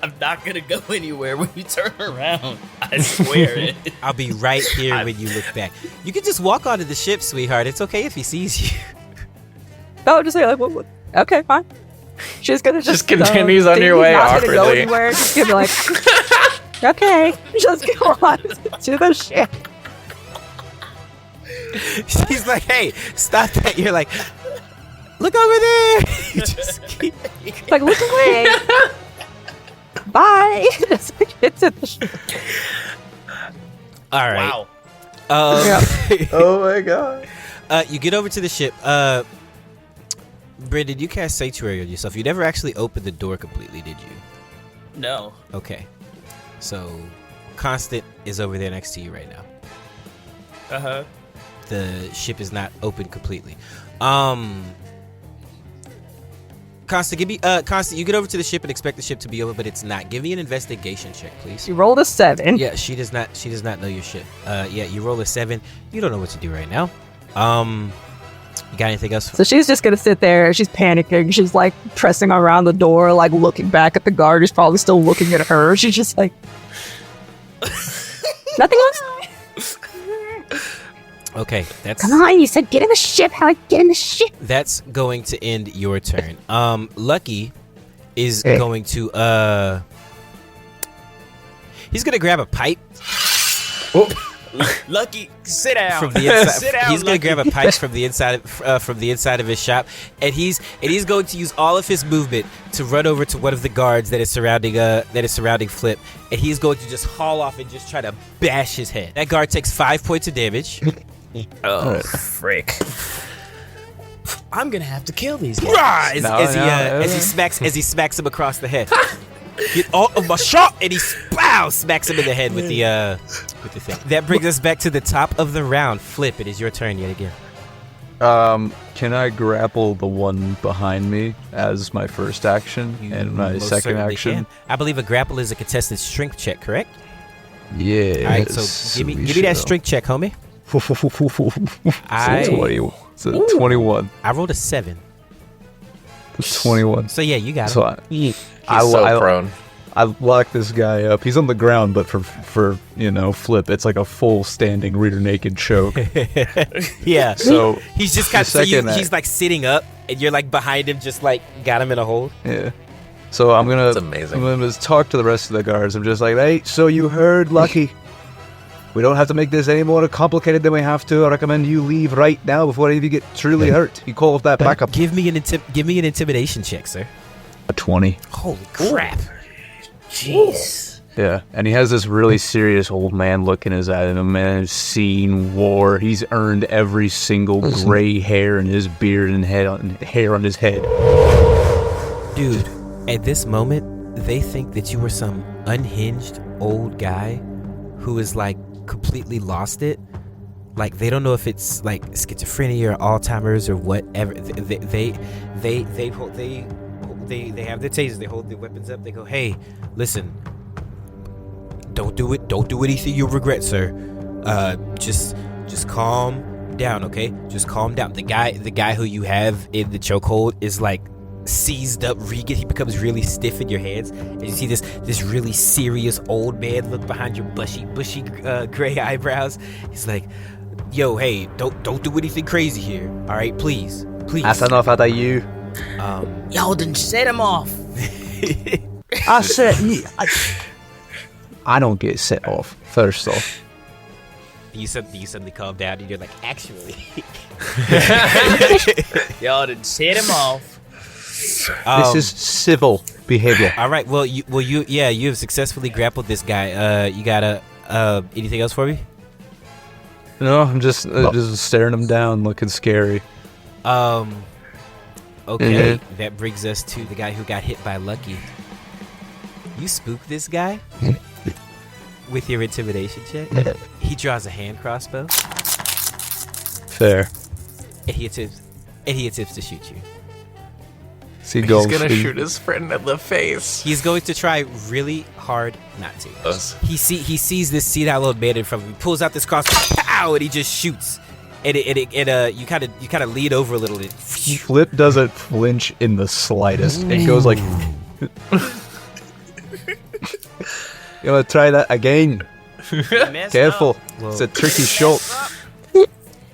I'm not gonna go anywhere when you turn around. I swear it. I'll be right here when you look back. You can just walk onto the ship, sweetheart. It's okay if he sees you. no, just like, what? Okay, fine. She's gonna just continues on your way not gonna go awkwardly. anywhere. Just gonna be like, okay, just go on to the ship. She's like, hey, stop that. You're like, look over there. You just keep. It's like, look away. Bye. Just get to the ship. All right. Wow. Oh my god. You get over to the ship. Brenden, you cast Sanctuary on yourself. You never actually opened the door completely, did you? No. Okay. So, Constant is over there next to you right now. Uh huh. The ship is not open completely. Consta, give me Consta, you get over to the ship and expect the ship to be over, but it's not. Give me an investigation check, please. She rolled a 7. Yeah, she does not know your ship. Yeah, you roll a 7. You don't know what to do right now. You got anything else? So she's just gonna sit there. She's panicking. She's like pressing around the door, like looking back at the guard who's probably still looking at her. She's just like, nothing else. Okay, that's Come on, you said get in the ship. How I get in the ship? that's going to end your turn. Lucky is going to he's gonna grab a pipe. Lucky, sit down. From the inside, Sit down, he's gonna Lucky. grab a pipe from the inside of his shop, and he's going to use all of his movement to run over to one of the guards that is surrounding Flip, and he's going to just haul off and just try to bash his head. That guard takes 5 points of damage. Oh, frick. I'm gonna have to kill these guys. As he smacks him across the head. Get all of my shot, and he smacks him in the head with the thing. That brings us back to the top of the round. Flip, it is your turn yet again. Can I grapple the one behind me as my first action and my most second certainly action? can. I believe a grapple is a contested strength check, correct? Yeah. All right, so give me that strength check, homie. It's a 21. I rolled a 7. 21. So yeah, you got it. So He's so prone. I lock this guy up. He's on the ground, but for Flip, it's like a full standing rear naked choke. Yeah. So he's just he's like sitting up, and you're like behind him, just like got him in a hold. Yeah. So I'm gonna. That's amazing. I'm gonna talk to the rest of the guards. I'm just like, hey, so you heard, Lucky? We don't have to make this any more complicated than we have to. I recommend you leave right now before any of you get truly hurt. You call that backup. Give me an intimidation check, sir. A 20. Holy crap! Jeez. Yeah, and he has this really serious old man look in his eye, and a man who's seen war. He's earned every single gray hair in his beard and hair on his head. Dude, at this moment, they think that you were some unhinged old guy who is like completely lost it. Like they don't know if it's like schizophrenia or Alzheimer's or whatever. They have their tasers. They hold their weapons up. They go, "Hey, listen, don't do it. Don't do anything you'll regret, sir. Just calm down, okay? Just calm down." The guy who you have in the chokehold is like seized up. He becomes really stiff in your hands, and you see this really serious old man look behind your bushy gray eyebrows. He's like, "Yo, hey, don't do anything crazy here. All right, please." That's enough out of you. Y'all done set him off. I said, I don't get set off. First off, You suddenly calm down, and you're like, "Actually." Y'all done set him off. this is civil behavior. All right. Well, you have successfully grappled this guy. You got anything else for me? No, I'm just staring him down, looking scary. Okay, that brings us to the guy who got hit by Lucky. You spook this guy with your intimidation check. He draws a hand crossbow. Fair. And he attempts to shoot you. See, He's gonna shoot his friend in the face. He's going to try really hard not to. He sees this senile old man in front of him. He pulls out this crossbow, pow, and he just shoots. And you kind of lean over a little bit. Flip doesn't flinch in the slightest. It goes like. You wanna try that again? Careful, it's a tricky shot.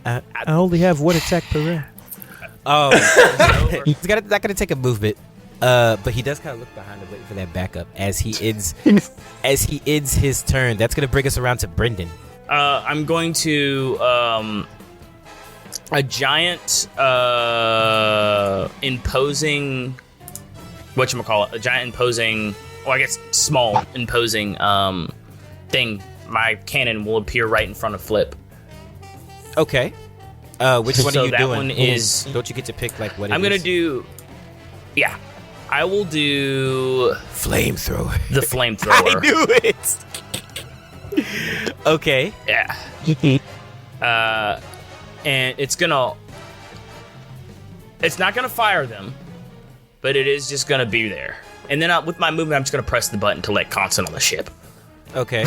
I only have one attack per round. Oh, he's not gonna take a movement, but he does kind of look behind him, waiting for that backup as he ends his turn. That's gonna bring us around to Brenden. I'm going to a giant imposing whatchamacallit, a giant imposing, well, I guess small imposing thing. My cannon will appear right in front of Flip. Okay. Which one are you that doing? One is, don't you get to pick like what it I'm gonna is? do? Yeah, I will do flamethrower. The flamethrower. I knew it. Okay. Yeah. And it's not gonna fire them. but it is just gonna be there. And then with my movement, I'm just gonna press the button to let constant on the ship. Okay.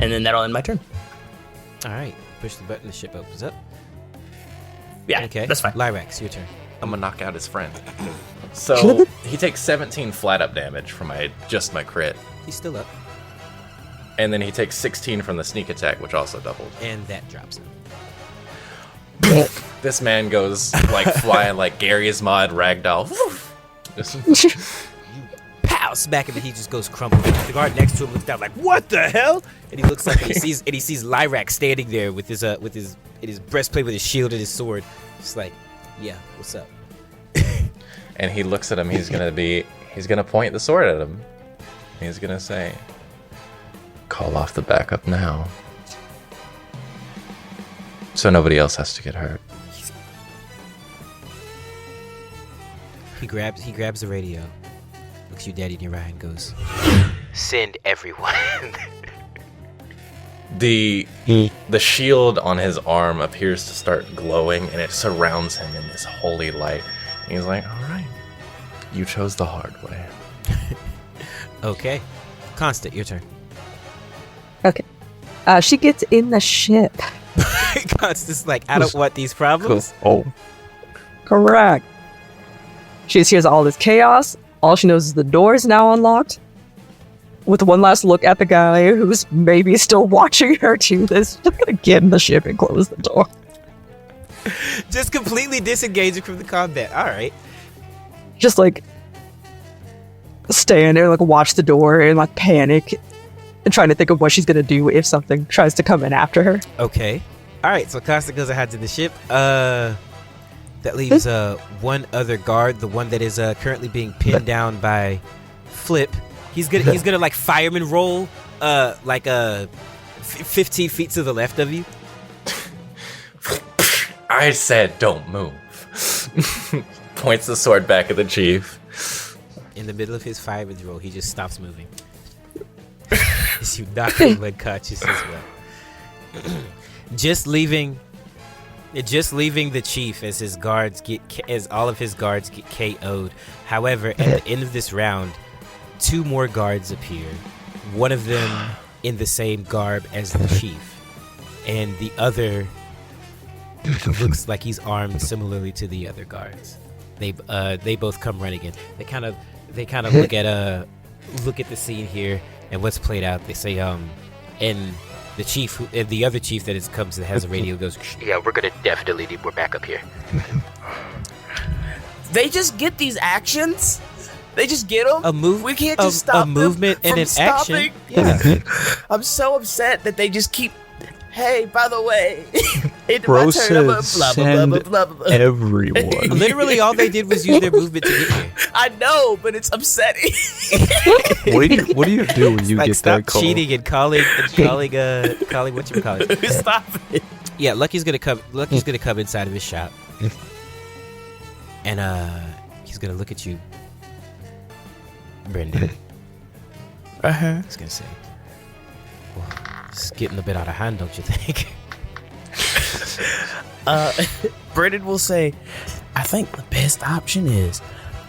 And then that'll end my turn. All right. Push the button. The ship opens up. Yeah, Okay. that's fine. Lyrax, your turn. I'm gonna knock out his friend. So he takes 17 flat up damage from my crit, He's still up, and then he takes 16 from the sneak attack, which also doubled. and that drops him. This man goes like flying like Gary's mod ragdoll. Pow! Smack him, and he just goes crumbling. The guard next to him looks down like, "What the hell?" And he looks like he sees Lyrax standing there with his breastplate, with his shield and his sword, just like, "Yeah, what's up?" And he looks at him. He's gonna point the sword at him. He's gonna say, "Call off the backup now, so nobody else has to get hurt." He grabs the radio, looks you dead in your eye, and goes, "Send everyone." The shield on his arm appears to start glowing, and it surrounds him in this holy light. And he's like, "All right, you chose the hard way." Okay. Constant, your turn. Okay. She gets in the ship. Constant's like, "I don't want these problems." Oh, Correct. She just hears all this chaos. All she knows is the door is now unlocked. With one last look at the guy who's maybe still watching her do this, just gonna get in the ship and close the door. Just completely disengaging from the combat. All right. Just like stand there, like watch the door and like panic and trying to think of what she's gonna do if something tries to come in after her. Okay. All right. So Constant goes ahead to the ship. That leaves one other guard, the one that is currently being pinned down by Flip. He's gonna like fireman roll, 15 feet to the left of you. I said, "Don't move." Points the sword back at the chief. In the middle of his fireman's roll, he just stops moving. As you knock him unconscious as well. Just leaving the chief as all of his guards get KO'd. However, at the end of this round, 2 more guards appear. One of them in the same garb as the chief, and the other looks like he's armed similarly to the other guards. They both come running in. They kind of look at the scene here and what's played out. They say and the other chief that comes that has a radio goes, "Yeah, we're gonna definitely need more backup here." They just get these actions. They just get them. We can't just stop a movement them and from an action. stopping. I'm so upset that they just keep. Hey, by the way, it's Bro my turn. Blah, said blah, blah, blah, blah, blah. everyone. Literally, all they did was use their movement to get here. I know, but it's upsetting. What do you do when you Like, get stop that call? cheating and calling whatchamacallit. Stop it. Yeah, Lucky's gonna come inside of his shop, and he's gonna look at you, Brenden. He's gonna say, "Well, it's getting a bit out of hand, don't you think?" Brenden will say, "I think the best option is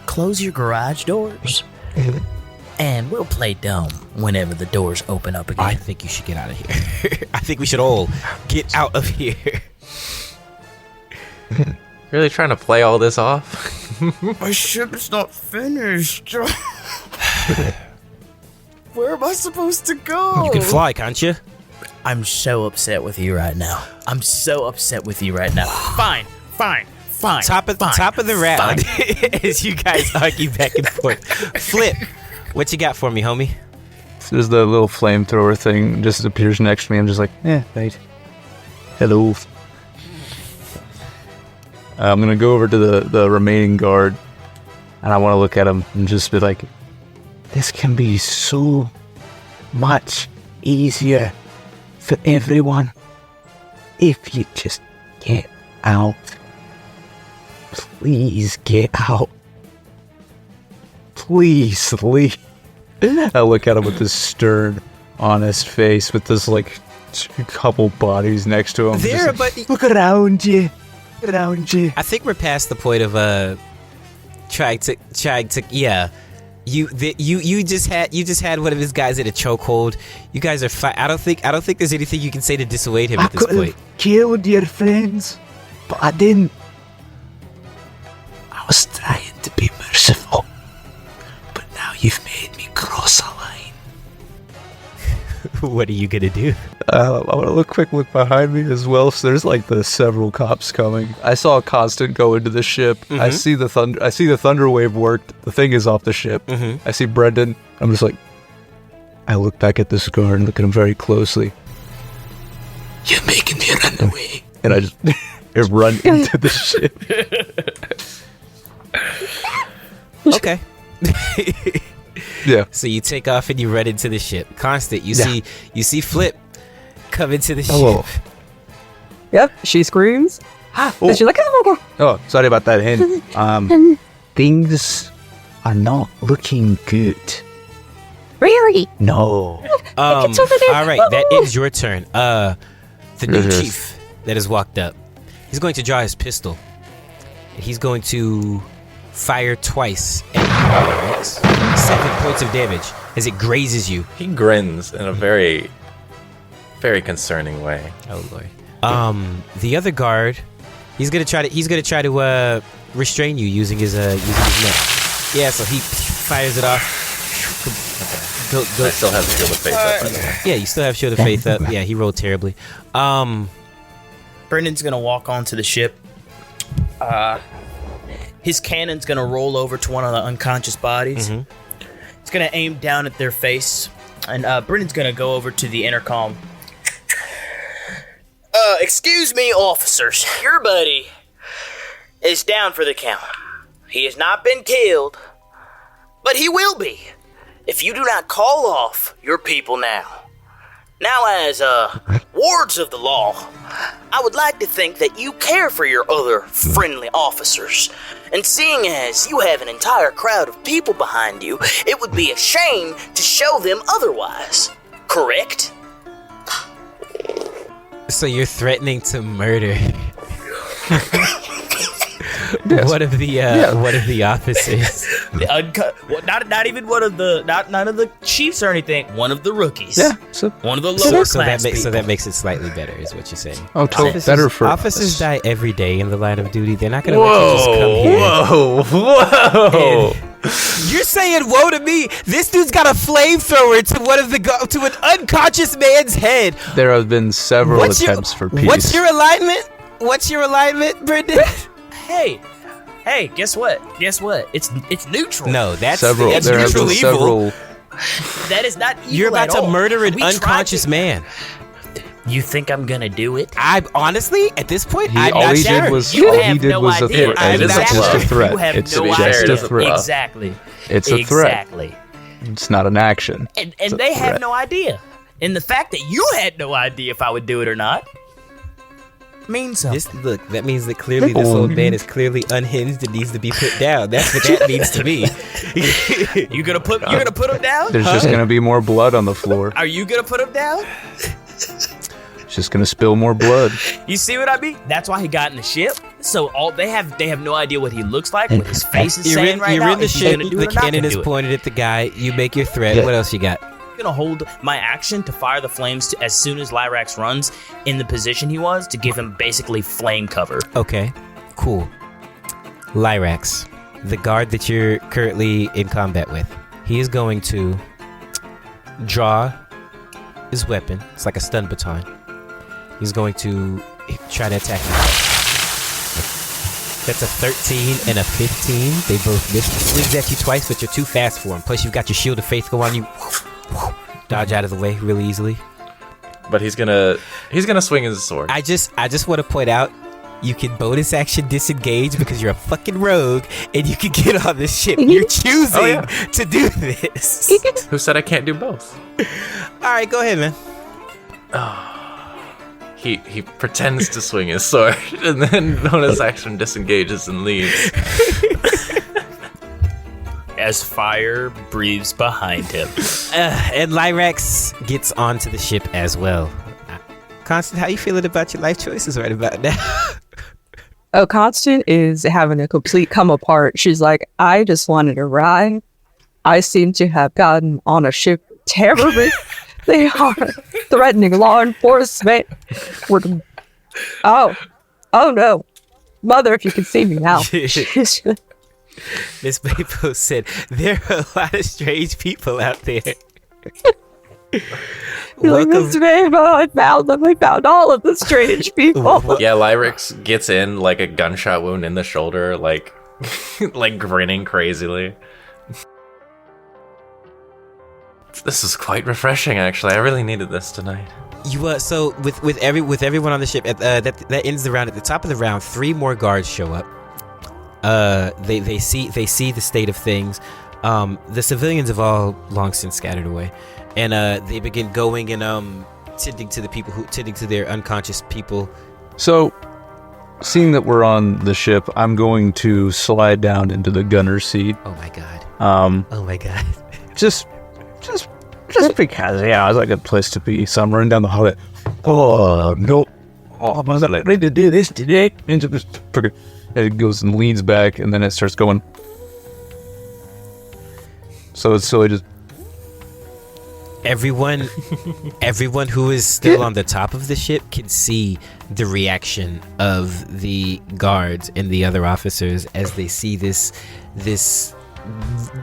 close your garage doors, and we'll play dumb whenever the doors open up again." I think you should get out of here. I think we should all get out of here. Really trying to play all this off? My ship is not finished. Where am I supposed to go? You can fly, can't you? I'm so upset with you right now. Fine. Top of the round. As you guys argue back and forth. Flip, what you got for me, homie? There's the little flamethrower thing just appears next to me. I'm just like, right. Hello. I'm gonna go over to the remaining guard, and I want to look at him and just be like, this can be so much easier for everyone if you just get out. Please get out. Please leave. I look at him with this stern, honest face with this like couple bodies next to him. There, Just like, but look around you. Look around you. I think we're past the point of trying to yeah. You just had one of his guys in a chokehold. You guys are I don't think there's anything you can say to dissuade him at this point. Killed your friends, but I didn't. I was trying to be merciful, but now you've made me cross a line. What are you gonna do? I want to quick look behind me as well. So there's like the several cops coming. I saw Constant go into the ship. I see the thunder. I see the thunder wave worked. The thing is off the ship. I see Brenden. I'm just like, I look back at this guard and look at him very closely. You're making me run away. And I just run into the ship. Okay. Yeah. So you take off and you run into the ship. Constant, you see Flip come into the ship. Hello. Yep, she screams. Oh. And she's like, Oh, sorry about that, Hen. Things are not looking good. Really? No. It's over there. All right, that is your turn. The new chief that has walked up. He's going to draw his pistol. He's going to fire twice at you, Lyrax. 7 points of damage as it grazes you. He grins in a very, very concerning way. Oh lord. The other guard, he's gonna try to restrain you using his neck. Yeah, so he fires it off. Go. I still have Shield of Faith up. By the way. Yeah, you still have Shield of Faith up. Yeah, he rolled terribly. Brendan's gonna walk onto the ship. His cannon's gonna roll over to one of the unconscious bodies. It's gonna aim down at their face, and Brendan's gonna go over to the intercom. Excuse me, officers. Your buddy is down for the count. He has not been killed, but he will be if you do not call off your people now. Now, as wards of the law, I would like to think that you care for your other friendly officers. And seeing as you have an entire crowd of people behind you, it would be a shame to show them otherwise. Correct? So you're threatening to murder one of the officers. Not even one of the none of the chiefs or anything. One of the rookies. Yeah. So, One of the lower So class people. that makes it slightly better, is what you're saying. oh, totally better for Officers us. die every day in the line of duty. They're not gonna let you just come here. Whoa! You're saying "whoa" to me? This dude's got a flamethrower to an unconscious man's head. There have been several attempts for peace. What's your alignment, Brenden? Hey, guess what? It's neutral. No, that's several? that's There have neutral been evil. several. That is not evil. You're about at to all. murder an We tried unconscious to- man. You think I'm gonna do it? I honestly, at this point, I'm All not he sure. did was You all have he did no was a idea. threat. It is It's a just a bluff. threat. You have It's no just idea. a threat. Exactly. It's a threat. Exactly. It's not an action. And It's a they have threat. no idea. And the fact that you had no idea if I would do it or not means something. That means that clearly this old man is clearly unhinged and needs to be put down. That's what that means to me. You gonna put him down? There's just gonna be more blood on the floor. Are you gonna put him down? It's just gonna spill more blood. You see what I mean? That's why he got in the ship. So they have no idea what he looks like, what his face is saying right You're now. in the if he's ship. gonna do The it or not cannon gonna is do it. pointed at the guy. You make your threat. Yeah. What else you got? I'm gonna hold my action to fire the flames as soon as Lyrax runs in the position he was to give him basically flame cover. Okay, cool. Lyrax, the guard that you're currently in combat with, he is going to draw his weapon. It's like a stun baton. He's going to try to attack you. That's a 13 and a 15. They both miss. He swings at you twice, but you're too fast for him. Plus, you've got your shield of faith go on you. Dodge out of the way really easily. But he's gonna swing his sword. I just want to point out, you can bonus action disengage because you're a fucking rogue, and you can get on this ship. You're choosing to do this. Who said I can't do both? All right, go ahead, man. He pretends to swing his sword and then bonus action disengages and leaves. As fire breathes behind him. And Lyrax gets onto the ship as well. Constant, how you feeling about your life choices right about now? Oh, Constant is having a complete come apart. She's like, I just wanted a ride. I seem to have gotten on a ship with terrorists. They are threatening law enforcement. Oh no. Mother, if you can see me now. Miss Maple said, there are a lot of strange people out there. Like, Miss Maple, I found them. I found all of the strange people. Yeah, Lyrax gets in like a gunshot wound in the shoulder, like like grinning crazily. This is quite refreshing, actually. I really needed this tonight. You so with everyone on the ship that ends the round. At the top of the round, 3 more guards show up. They see the state of things. The civilians have all long since scattered away, and they begin going and tending to their unconscious people. So, seeing that we're on the ship, I'm going to slide down into the gunner's seat. Oh my god. Oh my god. Just because, yeah, it's like a good place to be. So I'm running down the hallway. Oh no! Oh, I was like ready to do this today. And it goes and leans back, and then it starts going. So it's silly just. Everyone who is still on the top of the ship can see the reaction of the guards and the other officers as they see this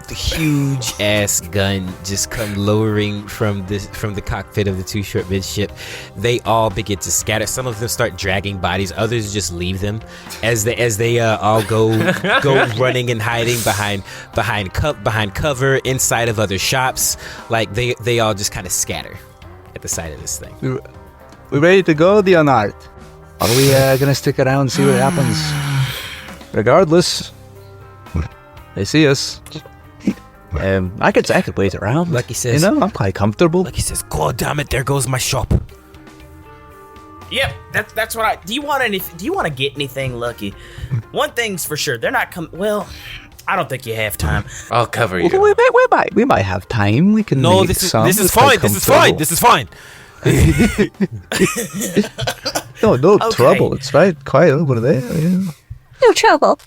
huge ass gun just come lowering from the cockpit of the 2 short midship. They all begin to scatter. Some of them start dragging bodies. Others just leave them as they all go running and hiding behind cover inside of other shops. Like they all just kind of scatter at the sight of this thing. We ready to go, Dionheart? Are we gonna stick around and see what happens? Regardless, they see us. I could wait around. Lucky says, I'm quite comfortable. Lucky says, God damn it, there goes my shop. Yep, that's what I. Do you want to get anything, Lucky? One thing's for sure, they're not coming. Well, I don't think you have time. I'll cover you. We might have time. We can. No, this is fine. This is fine. No okay. Trouble. It's right. Quiet over there. Yeah. No trouble.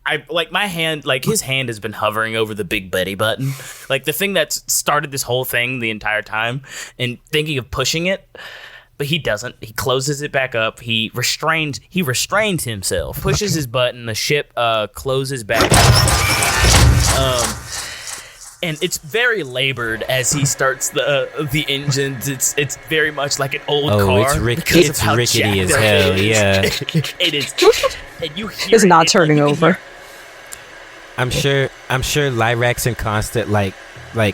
I like my hand, like his hand has been hovering over the big Betty button, like the thing that's started this whole thing the entire time, and thinking of pushing it, but he doesn't. He closes it back up. He restrains himself, pushes his button. The ship closes back up. And it's very labored as he starts the engines. It's very much like an old car. It's rickety as hell. Yeah, it is. And you hear it's not turning over. I'm sure Lyrax and Constant like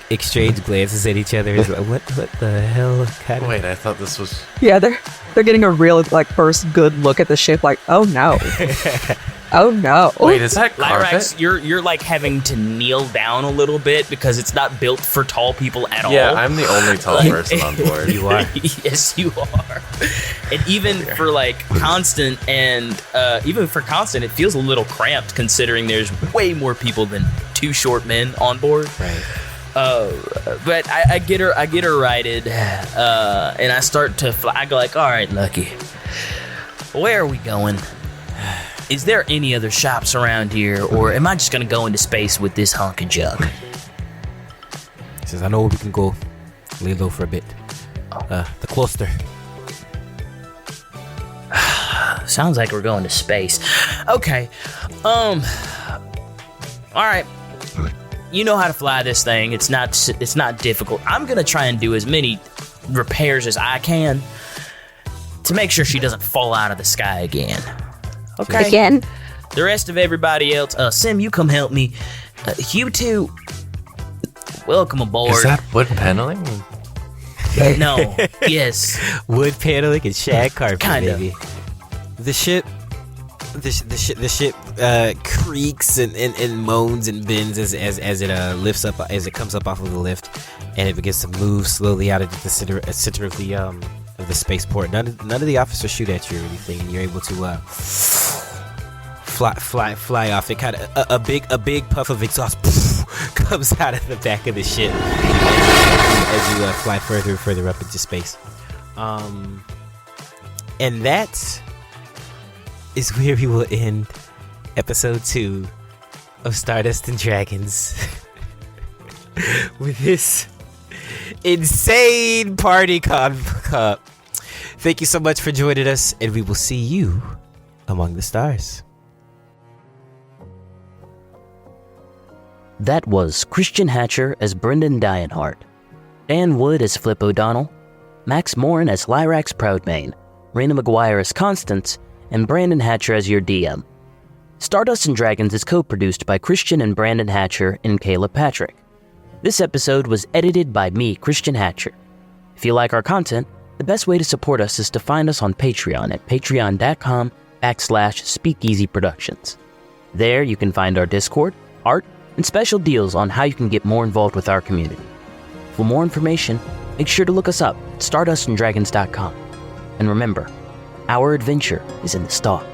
exchange glances at each other. It's like, what the hell? Wait, I thought this was. Yeah, they're getting a real first good look at the ship. Like, oh no. Oh no! Wait, is that carpet? Lyrax, you're like having to kneel down a little bit because it's not built for tall people at all. Yeah, I'm the only tall person on board. You are. Yes, you are. And even for Constant, it feels a little cramped considering there's way more people than 2 short men on board. Right. But I get her righted, and I start to fly. I go like, all right, Lucky, where are we going? Is there any other shops around here, or am I just gonna go into space with this hunk of junk? He says, I know we can go lay low for a bit. The cluster. Sounds like we're going to space. Okay. All right. You know how to fly this thing. It's not difficult. I'm gonna try and do as many repairs as I can to make sure she doesn't fall out of the sky again. Okay. Again? The rest of everybody else, Sim, you come help me. You two, welcome aboard. Is that wood paneling? No. Yes. Wood paneling and shag carpet, Kinda. baby. The ship creaks and moans and bends as it lifts up, as it comes up off of the lift, and it begins to move slowly out of the center of the spaceport. None of the officers shoot at you or anything, and you're able to fly off. It kind of a big puff of exhaust comes out of the back of the ship as you fly further up into space. And that is where we will end episode 2 of Stardust and Dragons with this insane party cup. Thank you so much for joining us, and we will see you among the stars. That was Christian Hatcher as Brenden Dionheart, Dan Wood as Flip Odonell, Max Morin as Lyrax Proudmane, Rayna Mcguire as Constance, and Brandon Hatcher as your DM. Stardust and Dragons is co-produced by Christian and Brandon Hatcher and Caleb Patrick. This episode was edited by me, Christian Hatcher. If you like our content, the best way to support us is to find us on Patreon at patreon.com/SpeakeasyProductions. There you can find our Discord, art, and special deals on how you can get more involved with our community. For more information, make sure to look us up at stardustanddragons.com. And remember, our adventure is in the stars.